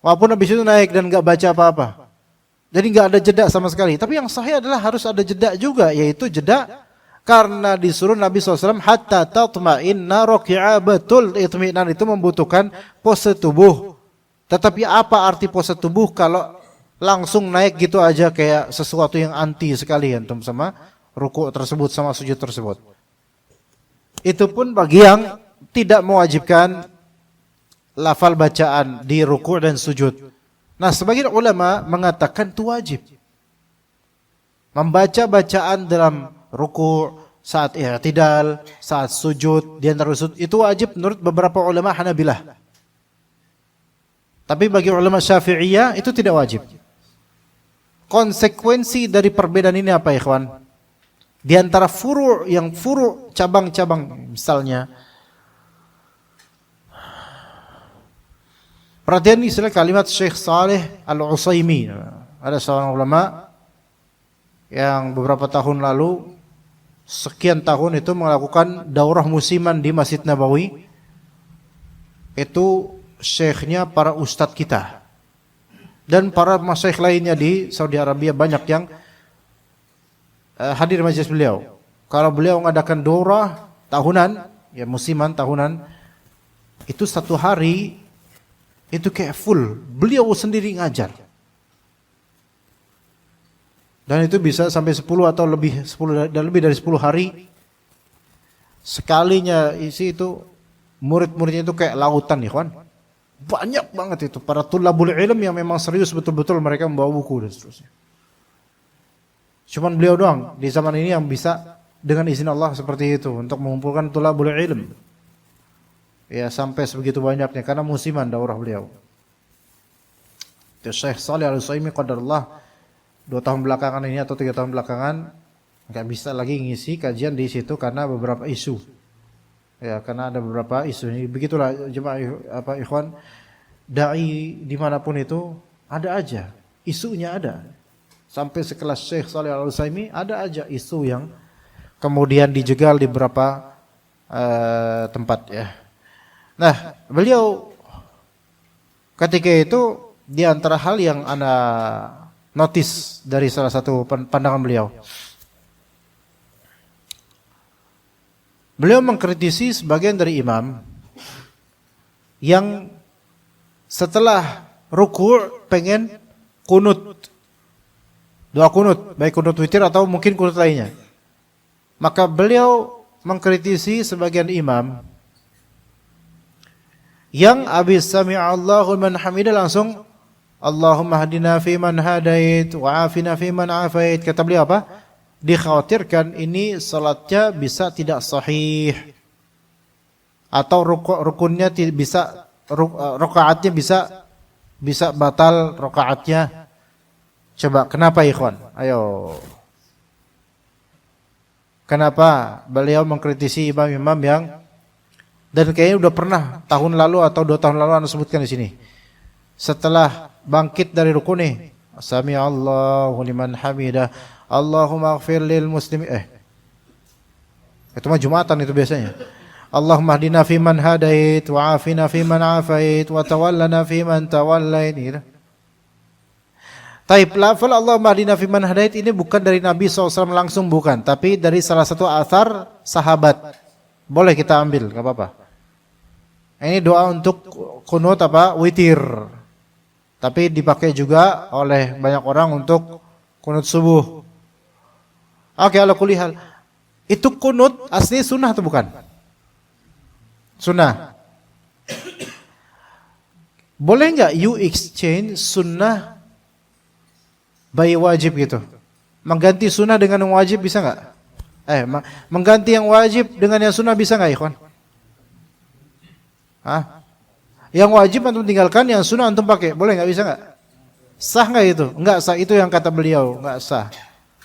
walaupun habis itu naik dan nggak baca apa-apa. Jadi nggak ada jeda sama sekali. Tapi yang sahih adalah harus ada jeda juga, yaitu jeda karena disuruh Nabi SAW hatta tatma'inna raki'a, betul itminan itu membutuhkan pose tubuh. Tetapi apa arti pose tubuh kalau langsung naik gitu aja kayak sesuatu yang anti sekali antum sama ruku tersebut sama sujud tersebut. Itu pun bagi yang tidak mewajibkan lafal bacaan di ruku dan sujud. Nah, sebagian ulama mengatakan itu wajib. Membaca bacaan dalam ruku, saat i'tidal, saat sujud, di antara sujud itu wajib menurut beberapa ulama Hanabilah. Tapi bagi ulama Syafi'iyah itu tidak wajib. Konsekuensi dari perbedaan ini apa ikhwan? Di antara furu' cabang-cabang misalnya. Perhatian istilah kalimat Syekh Saleh Al-Utsaimin. Ada seorang ulama yang beberapa tahun lalu, sekian tahun itu melakukan daurah musiman di Masjid Nabawi. Itu syekhnya para ustadz kita. Dan para masyaikh lainnya di Saudi Arabia banyak yang hadir majelis beliau. Kalau beliau mengadakan daurah tahunan, ya musiman tahunan, itu satu hari itu kayak full, beliau sendiri ngajar. Dan itu bisa sampai 10 atau lebih 10 dan lebih dari 10 hari. Sekalinya isi itu murid-muridnya itu kayak lautan ikhwan. Banyak banget itu para tulabul ilm yang memang serius betul-betul mereka membawa buku dan seterusnya. Cuman beliau doang di zaman ini yang bisa dengan izin Allah seperti itu untuk mengumpulkan tulabul ilm. Ya sampai sebegitu banyaknya karena musiman daurah beliau. Syekh Shalih Al-Utsaimin qadarullah 2 tahun belakangan ini atau 3 tahun belakangan enggak bisa lagi ngisi kajian di situ karena beberapa isu. Ya, karena ada beberapa isu ini. Begitulah jemaah ikhwan, dai dimanapun itu ada aja isunya ada. Sampai sekelas Syekh Shalih Al-Utsaimin ada aja isu yang kemudian dijegal di beberapa tempat ya. Nah, beliau ketika itu di antara hal yang ana notice dari salah satu pandangan beliau. Beliau mengkritisi sebagian dari imam yang setelah ruku' pengen kunut. Doa kunut, baik kunut witir atau mungkin kunut lainnya. Maka beliau mengkritisi sebagian imam yang habis sami'allahu liman hamidah langsung Allahumma hadina fiman hadait wa afina fiman afait. Kata beliau apa? Dikhawatirkan ini salatnya bisa tidak sahih. Atau rukunnya bisa rakaatnya bisa batal rakaatnya. Coba kenapa ikhwan? Ayo. Kenapa beliau mengkritisi imam-imam yang dan kayaknya udah pernah tahun lalu atau 2 tahun lalu Anda sebutkan di sini. Setelah bangkit dari rukun nih, sami Allahu liman hamidah, Allahumma ighfir lil muslimin. Itu mah Jumatan itu biasanya. Allahumma hdina fiman hadait wa afina fiman afait wa tawallana fiman tawallait. Gitu. Taib, lafal Allahumma hdina fiman hadait ini bukan dari Nabi SAW langsung, bukan, tapi dari salah satu athar sahabat. Boleh kita ambil, enggak apa-apa. Ini doa untuk kunut apa? Witir. Tapi dipakai juga oleh banyak orang untuk kunut subuh. Oke, ala kulli hal. Itu kunut asli sunnah atau bukan? Sunnah. Boleh enggak you exchange sunnah by wajib gitu? Mengganti sunnah dengan yang wajib bisa enggak? Mengganti yang wajib dengan yang sunnah bisa enggak, ikhwan? Hah? Yang wajib antum tinggalkan, yang sunnah antum pakai. Boleh enggak, bisa enggak? Sah enggak itu? Enggak sah, itu yang kata beliau, enggak sah.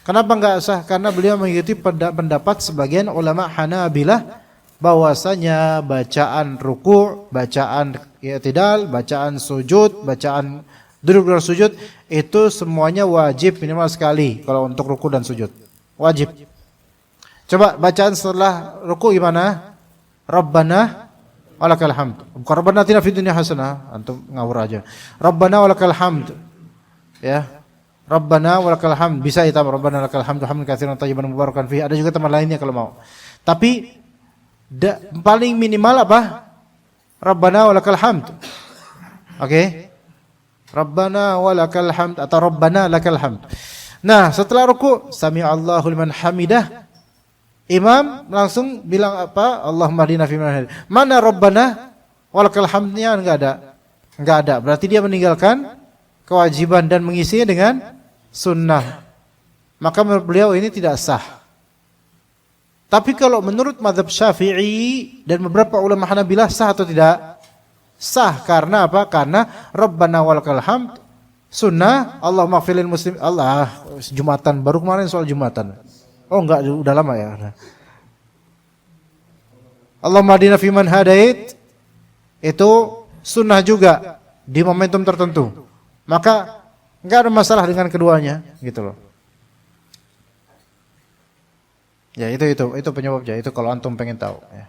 Kenapa enggak sah? Karena beliau mengikuti pendapat sebagian ulama Hanabilah bahwasanya bacaan ruku', bacaan i'tidal, bacaan sujud, bacaan duduk dalam sujud itu semuanya wajib minimal sekali kalau untuk ruku' dan sujud. Wajib. Coba bacaan setelah ruku' gimana? Rabbana walakal hamd. Bukan Rabbana atina fid dunya hasanah, antum ngawur aja. Rabbana walakal hamd. Ya. Rabbana walakal hamd. Bisa itu Rabbana walakal hamdu hamdan katsiran thayyiban mubarakan fihi. Ada juga teman lainnya kalau mau. Tapi paling minimal apa? Rabbana walakal hamd. Oke. Rabbana walakal hamd atau Rabbana lakal hamd. Nah, setelah ruku' sami Allahu liman hamidah, imam langsung bilang apa? Allahumma hdina fiman hadait. Mana Rabbana walakal hamdnya? Enggak ada. Enggak ada. Berarti dia meninggalkan kewajiban dan mengisinya dengan sunnah. Maka menurut beliau ini tidak sah. Tapi kalau menurut mazhab Syafi'i dan beberapa ulama Hanabilah sah atau tidak? Sah. Karena apa? Karena Rabbana walakal hamd sunnah, Allahumma ighfir lil muslim. Allah, Jumatan baru kemarin soal Jumatan. Oh enggak, udah lama ya. Allahumma hdina fiman hadait itu sunnah juga di momentum tertentu. Maka enggak ada masalah dengan keduanya, gitu loh. Ya, itu penyebabnya. Itu kalau antum pengen tahu ya.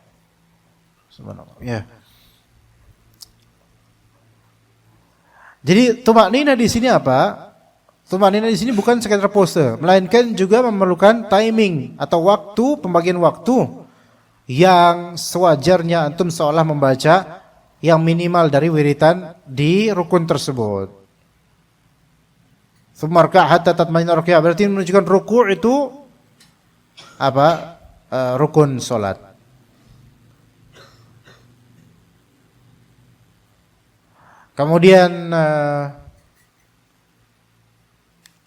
Subhanallah. Ya. Jadi tumaknina di sini apa? Tumaknina di sini bukan sekedar pose, melainkan juga memerlukan timing atau waktu, pembagian waktu yang sewajarnya antum seolah membaca yang minimal dari wiritan di rukun tersebut. Sumarka hatta tatmainna ruku', berarti menunjukkan ruku' itu apa? Rukun salat. Kemudian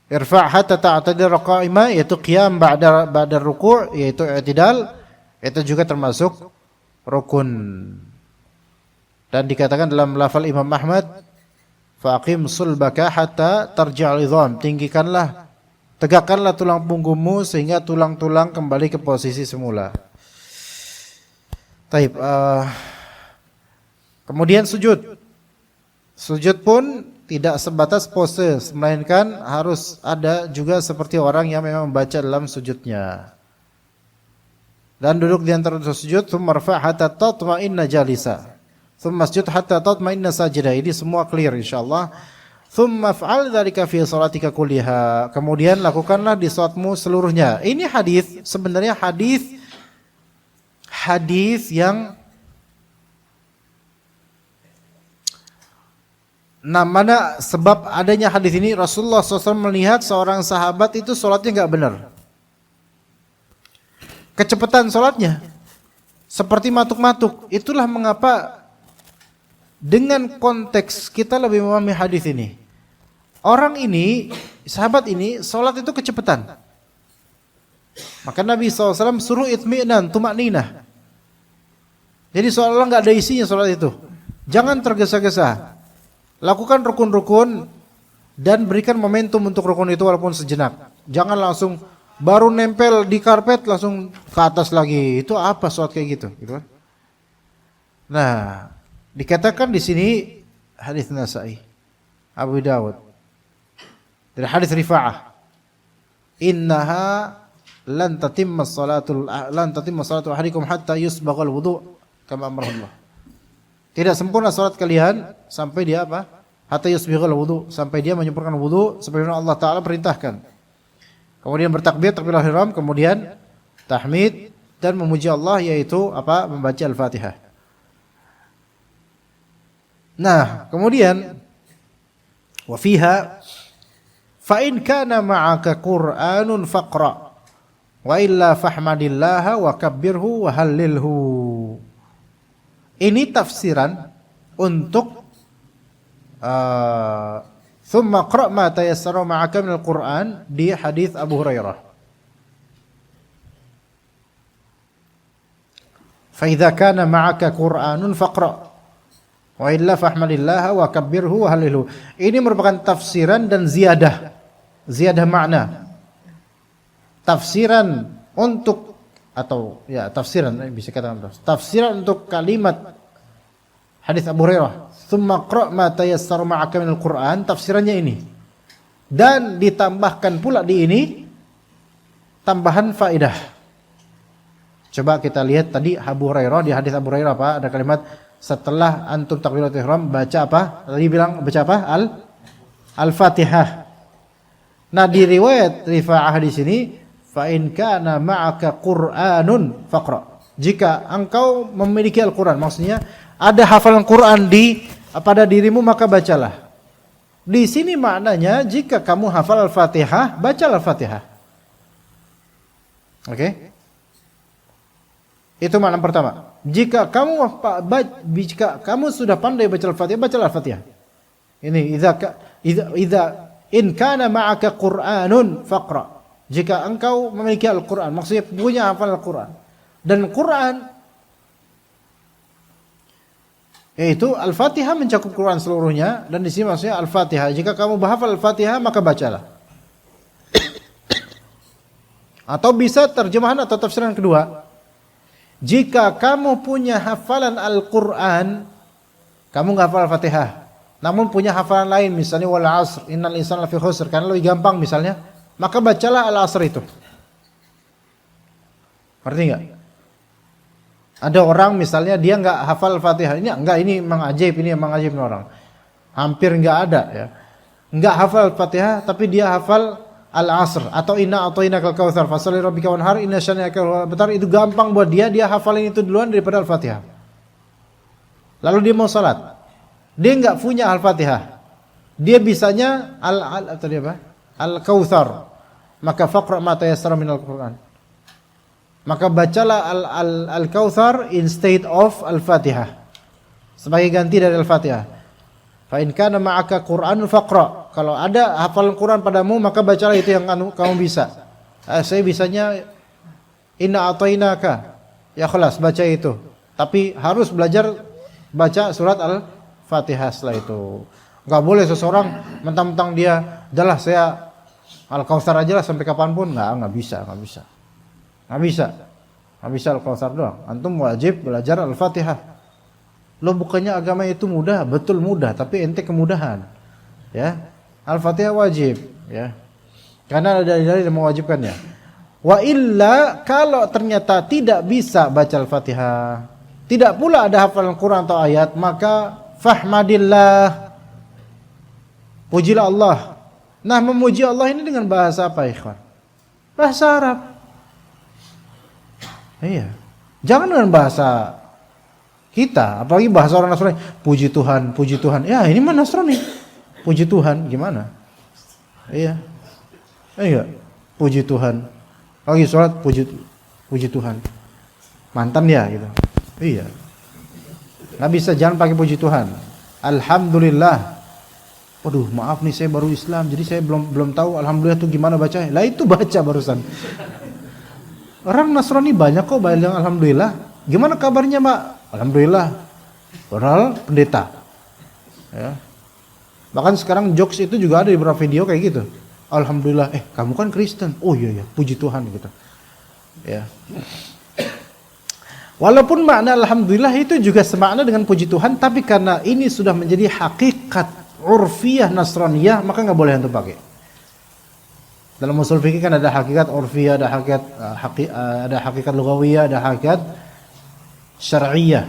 irfa' hatta ta'tadil qa'ima, yaitu qiyam ba'da ruku', yaitu i'tidal, itu juga termasuk rukun. Dan dikatakan dalam lafal Imam Ahmad, faqim sulbaka hatta tarji'al idham, tinggikanlah, tegakkanlah tulang punggungmu sehingga tulang-tulang kembali ke posisi semula. Taib. Kemudian sujud. Sujud pun tidak sebatas pose, melainkan harus ada juga seperti orang yang memang membaca dalam sujudnya. Dan duduk di antara sujud, tsumma rfa' hatta tatma'inna jalisa. Tsumma sujud hatta tatma'inna sajida. Ini semua clear insyaallah. Tsumma fa'al dzalika fi salatika kulliha. Kemudian lakukanlah di salatmu seluruhnya. Ini hadis sebenarnya hadis yang Nah, mana sebab adanya hadis ini? Rasulullah SAW melihat seorang sahabat itu sholatnya nggak benar. Kecepatan sholatnya seperti matuk-matuk. Itulah mengapa dengan konteks kita lebih memahami hadis ini. Orang ini, sahabat ini, sholat itu kecepatan. Maka Nabi SAW suruh itmi'nan, tumakninah. Jadi seolah-olah nggak ada isinya sholat itu. Jangan tergesa-gesa. Lakukan rukun-rukun dan berikan momentum untuk rukun itu walaupun sejenak. Jangan langsung baru nempel di karpet langsung ke atas lagi. Itu apa sholat kayak gitu? Gitu kan? Nah, dikatakan di sini hadis Nasa'i, Abu Dawud dari hadis Rifa'ah, innaha lan tatimma salatu ahadikum hatta yusbaghal wudu' kama amarahullah. Tidak sempurna salat kalian sampai dia apa? Hatta yusbighal wudu, sampai dia menyempurnakan wudu sebagaimana Allah Taala perintahkan. Kemudian bertakbir, takbiratul ihram, kemudian tahmid dan memuji Allah, yaitu apa? Membaca Al-Fatihah. Nah, kemudian wa fiha fa in kana ma'aka Qur'anun faqra wa illa fahmadillaha wa kabbirhu wa hallilhu. Ini tafsiran untuk thumma qra' ma tayassara ma'aka minal Qur'an di hadis Abu Hurairah. Fa idza kana ma'aka Qur'anun faqra' wa illa fahmadillaha wa kabbirhu wa hallilhu. Ini merupakan tafsiran dan ziyadah makna. Tafsiran untuk atau ya tafsiran bisa katakan tafsiran untuk kalimat hadis Abu Hurairah, "Tsumma qra' ma tayassara ma'aka minal Qur'an", tafsirannya ini. Dan ditambahkan pula di ini tambahan faedah. Coba kita lihat tadi Abu Hurairah, di hadis Abu Hurairah apa? Ada kalimat setelah antum takbiratul ihram baca apa? Tadi bilang baca apa? Al-Fatihah. Nah, di riwayat Rifa'ah di sini fa in kana ma'aka Qur'anun faqra. Jika engkau memiliki Al-Qur'an, maksudnya ada hafalan Quran pada dirimu, maka bacalah. Di sini maknanya jika kamu hafal Al-Fatihah, bacalah Al-Fatihah. Oke? Itu makna pertama. Jika kamu sudah pandai baca Al-Fatihah, bacalah Al-Fatihah. Ini idza in kana ma'aka Qur'anun faqra. Jika engkau memiliki Al-Qur'an, maksudnya punya hafalan Al-Qur'an. Dan Quran yaitu Al-Fatihah mencakup Quran seluruhnya, dan di sini maksudnya Al-Fatihah. Jika kamu menghafal Al-Fatihah, maka bacalah. Atau bisa terjemahan atau tafsiran kedua. Jika kamu punya hafalan Al-Qur'an, kamu enggak hafal Al-Fatihah, namun punya hafalan lain, misalnya wal 'asr innal insana lafi khusr, karena lebih gampang misalnya, maka bacalah Al-'asr itu. Ngerti enggak? Ada orang misalnya dia enggak hafal Al-Fatihah. Ini memang ajaib, ini memang ajaib orang. Hampir enggak ada ya. Enggak hafal Al-Fatihah tapi dia hafal Al-'asr atau inna a'tainakal kautsar fasholli rabbika wanhar inna syani'aka huwal abtar. Itu gampang buat dia hafalin itu duluan daripada Al-Fatihah. Lalu dia mau salat. Dia enggak punya Al-Fatihah. Dia bisanya Al-Kautsar. Maka faqra ma tayassara minal Qur'an. Maka bacalah Al-Kautsar instead of Al-Fatihah, sebagai ganti dari Al-Fatihah. Fa in kana ma'aka Qur'anun faqra. Kalau ada hafalan Quran padamu, maka bacalah itu yang kamu bisa. Saya bisanya inna a'tainaka. Ya khalas, baca itu. Tapi harus belajar baca surat Al-Fatihah setelah itu. Enggak boleh seseorang mentang-mentang dia, "Adalah saya Al-Kautsar aja lah sampai kapanpun." Enggak bisa. Nggak bisa Al-Kautsar doang. Antum wajib belajar Al-Fatihah. Lo bukannya agama itu mudah, betul mudah, tapi ente kemudahan. Ya, Al-Fatihah wajib. Ya, karena ada dalil yang mewajibkannya. Wa illa, kalau ternyata tidak bisa baca Al-Fatihah, tidak pula ada hafalan Quran atau ayat, maka fahmadillah, pujilah Allah. Nah, memuji Allah ini dengan bahasa apa, ikhwan? Bahasa Arab. Iya. Jangan dengan bahasa Kita, apalagi bahasa orang Nasrani, puji Tuhan, puji Tuhan. Ya ini mah Nasrani, puji Tuhan gimana? Iya, iya, puji Tuhan. Lagi sholat puji Tuhan. Mantan ya gitu. Iya. Nggak bisa, jangan pakai puji Tuhan. Alhamdulillah. Waduh, maaf nih saya baru Islam, jadi saya belum tahu alhamdulillah itu gimana bacanya. Lah itu baca barusan. Orang Nasrani banyak kok bilang alhamdulillah. Gimana kabarnya, Mbak? Alhamdulillah. Padahal pendeta. Ya. Bahkan sekarang jokes itu juga ada di beberapa video kayak gitu. Alhamdulillah, kamu kan Kristen. Oh iya, puji Tuhan gitu. Ya. Walaupun makna alhamdulillah itu juga semakna dengan puji Tuhan, tapi karena ini sudah menjadi hakikat urfiyah Nasraniyah, maka nggak boleh untuk pakai. Dalam usul fikih kan ada hakikat urfiyah, ada hakikat lugawiyah, ada hakikat syar'iyah.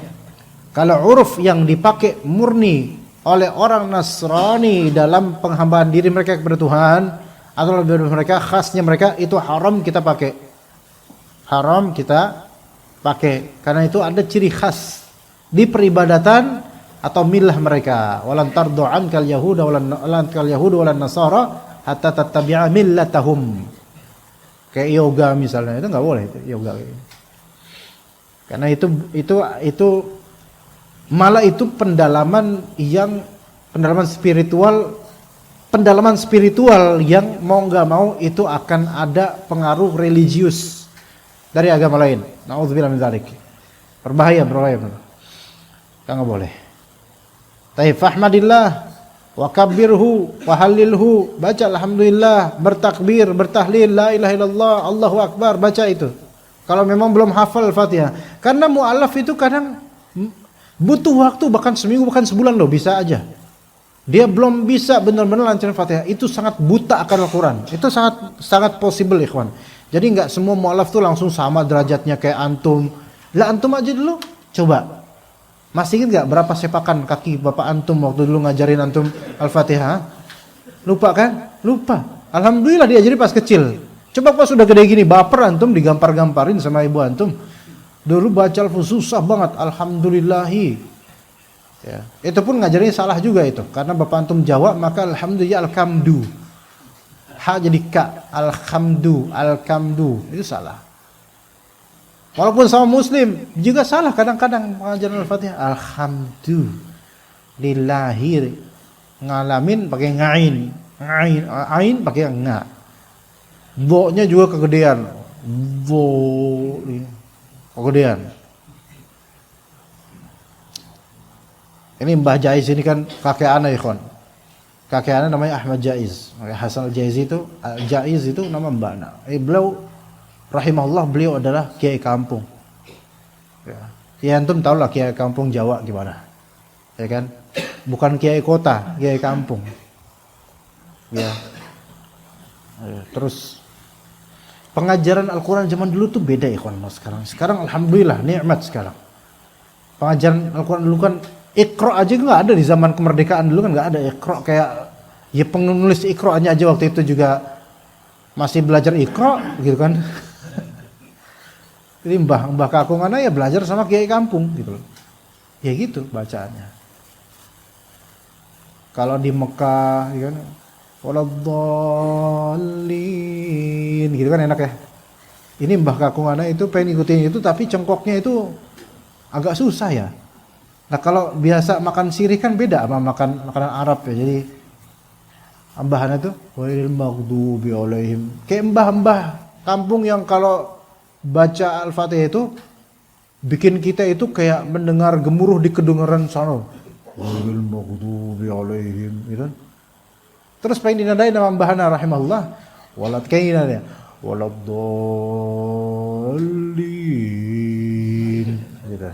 Kalau uruf yang dipakai murni oleh orang Nasrani dalam penghambaan diri mereka kepada Tuhan atau lebih mereka khasnya mereka, itu haram kita pakai. Haram kita pakai karena itu ada ciri khas di peribadatan atau milah mereka. Walan tardu ankal yahuda walan nasara hatta tattabi'a millatahum. Kayak yoga misalnya, itu enggak boleh itu yoga. Karena itu malah itu pendalaman spiritual yang mau enggak mau itu akan ada pengaruh religius dari agama lain. Nauzubillah min dzalik. Berbahaya. Enggak boleh. Taib fahmadillah wa kabbirhu wa halilhu, baca alhamdulillah, bertakbir, bertahlil, la ilaha illallah, Allahu akbar, baca itu. Kalau memang belum hafal Fatihah. Karena mu'alaf itu kadang butuh waktu, bahkan seminggu, bahkan sebulan loh, bisa aja. Dia belum bisa benar-benar lancarin Fatihah. Itu sangat buta akan Al-Quran. Itu sangat possible ikhwan. Jadi enggak semua mu'alaf tuh langsung sama derajatnya kayak antum. Lah antum aja dulu, coba. Masih ingat gak berapa sepakan kaki bapak antum waktu dulu ngajarin antum Al-Fatihah? Lupa kan? Lupa. Alhamdulillah diajari pas kecil. Coba pas sudah gede gini, baper antum digampar-gamparin sama ibu antum. Dulu baca susah banget. Alhamdulillahi. Ya. Itu pun ngajarinnya salah juga itu. Karena bapak antum Jawa, maka alhamdulillah alkamdu. Ha jadi ka. Alkamdu. Itu salah. Walaupun sama muslim juga salah kadang-kadang pengajaran Al-Fatihah. Alhamdulillahir, ngalamin pakai ngain, ain pakai nga. Bo-nya juga kegedean. Kegedean. Ini Mbah Jaiz ini kan kakek ana ikhwan. Kakek ana namanya Ahmad Jaiz. Hasan Al-Jaiz itu nama mbakna. Beliau rahimahullah, beliau adalah kiai kampung. Ya antum tahu lah kiai kampung Jawa gimana, ya kan? Bukan kiai kota, kiai kampung. Ya. Terus pengajaran Al-Quran zaman dulu tuh beda ya kawan sekarang. Sekarang alhamdulillah nikmat sekarang. Pengajaran Al-Quran dulu kan Iqra aja nggak ada di zaman kemerdekaan dulu kan nggak ada Iqra, kayak ya penulis Iqra-nya aja waktu itu juga masih belajar Iqra gitu kan. Jadi mbah kakung ana ya belajar sama kiai kampung gitu loh. Ya gitu bacaannya. Kalau di Mekah ya kan waladhdallin gitu kan enak ya. Ini mbah kakung ana itu pengen ngikutin itu tapi cengkoknya itu agak susah ya. Nah kalau biasa makan sirih kan beda sama makanan Arab ya. Jadi mbahannya tuh walil maghdubi alaihim. Kayak mbah-mbah kampung yang kalau baca Al-Fatihah itu bikin kita itu kayak mendengar gemuruh di kedengaran sana. Walil maghdubi alaihim gitu. Terus pengen dinadain nama mbahana rahimahullah walad kaina ya waladdallin gitu.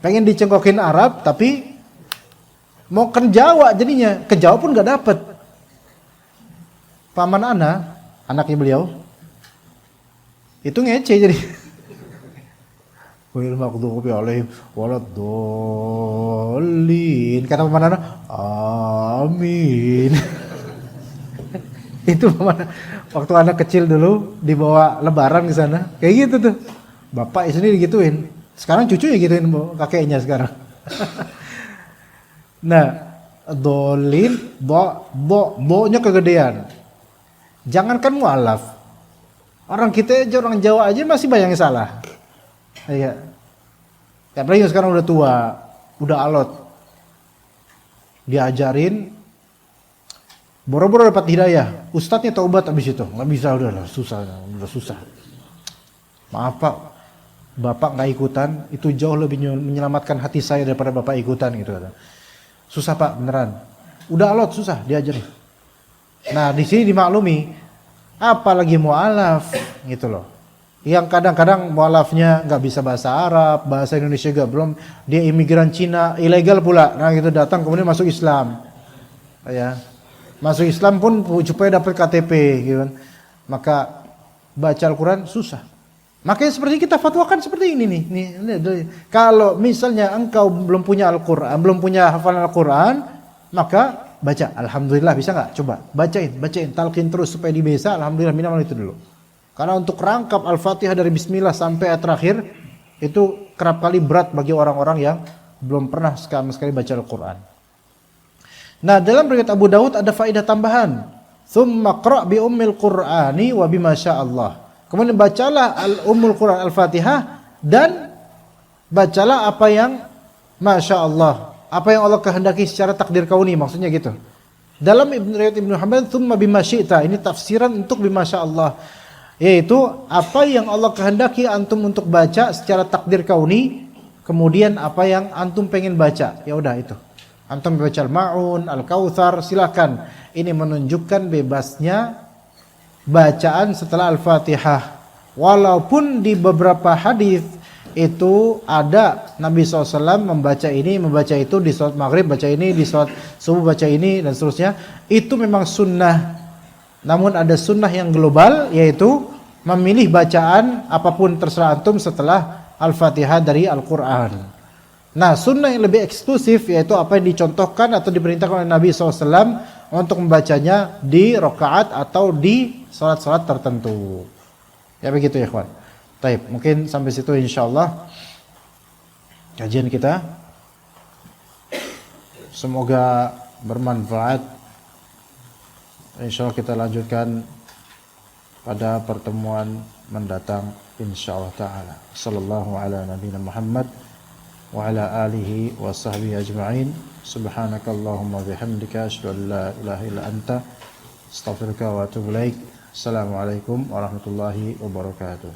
Pengen dicengkokin Arab tapi mau ke Jawa jadinya, ke Jawa pun nggak dapet. Paman anaknya beliau itu ngece jadi. Walil maghdubi alaihim waladdallin. Kata paman ana, amin. Itu paman waktu anak kecil dulu dibawa lebaran ke sana, kayak gitu tuh. Bapak sendiri digituin. Sekarang cucunya gituin kakeknya sekarang. Nah, dolin, nya kegedean. Jangankan mu'alaf. Orang kita aja, orang Jawa aja masih banyak yang salah. Iya. Apalagi sekarang udah tua, udah alot. Diajarin, boro-boro dapat hidayah. Ustadznya taubat abis itu, nggak bisa, udah susah. Maaf Pak, Bapak nggak ikutan, itu jauh lebih menyelamatkan hati saya daripada Bapak ikutan gitu. Susah Pak, beneran. Udah alot, susah diajarin. Nah di sini dimaklumi, apalagi mu'alaf gitu loh. Yang kadang-kadang mu'alafnya nggak bisa bahasa Arab, bahasa Indonesia juga belum, dia imigran Cina, ilegal pula. Nah gitu datang kemudian masuk Islam, ya masuk Islam pun supaya dapat KTP, gitu kan. Maka baca Al-Quran susah. Makanya seperti kita fatwakan seperti ini nih. Kalau misalnya engkau belum punya Al-Quran, belum punya hafalan Al-Quran, maka baca. Alhamdulillah, bisa nggak? Coba bacain, talqin terus supaya dibiasa. Alhamdulillah, minimal itu dulu. Karena untuk rangkap Al-Fatihah dari Bismillah sampai ayat terakhir itu kerap kali berat bagi orang-orang yang belum pernah sama sekali baca Al-Quran. Nah, dalam riwayat Abu Dawud ada faedah tambahan. Tsumma qra' bi ummil Qur'ani wa bima sya'allah. Kemudian bacalah Ummul Quran Al-Fatihah dan bacalah apa yang Masya Allah, apa yang Allah kehendaki secara takdir kauni, maksudnya gitu. Dalam riwayat Ibnu Hanbal, tsumma bima syi'ta, ini tafsiran untuk bima sya Allah, yaitu apa yang Allah kehendaki antum untuk baca secara takdir kauni, kemudian apa yang antum pengen baca, ya udah itu. Antum baca Al-Ma'un, Al-Kautsar, silakan. Ini menunjukkan bebasnya bacaan setelah Al-Fatihah. Walaupun di beberapa hadis itu ada Nabi SAW membaca ini, membaca itu, di sholat maghrib baca ini, di sholat subuh baca ini, dan seterusnya. Itu memang sunnah. Namun ada sunnah yang global, yaitu memilih bacaan apapun terserah antum setelah Al-Fatihah dari Al-Quran. Nah, sunnah yang lebih eksklusif yaitu apa yang dicontohkan atau diperintahkan oleh Nabi SAW untuk membacanya di rakaat atau di salat-salat tertentu. Ya begitu ya kawan. Baik, mungkin sampai situ insyaallah kajian kita. Semoga bermanfaat. Insyaallah kita lanjutkan pada pertemuan mendatang insyaallah taala. Sallallahu ala nabiyina Muhammad wa ala alihi wa sahbihi ajma'in. Subhanakallahumma bihamdika asyhadu an la ilaha illa anta astaghfiruka wa atubu ilaik. Assalamualaikum warahmatullahi wabarakatuh.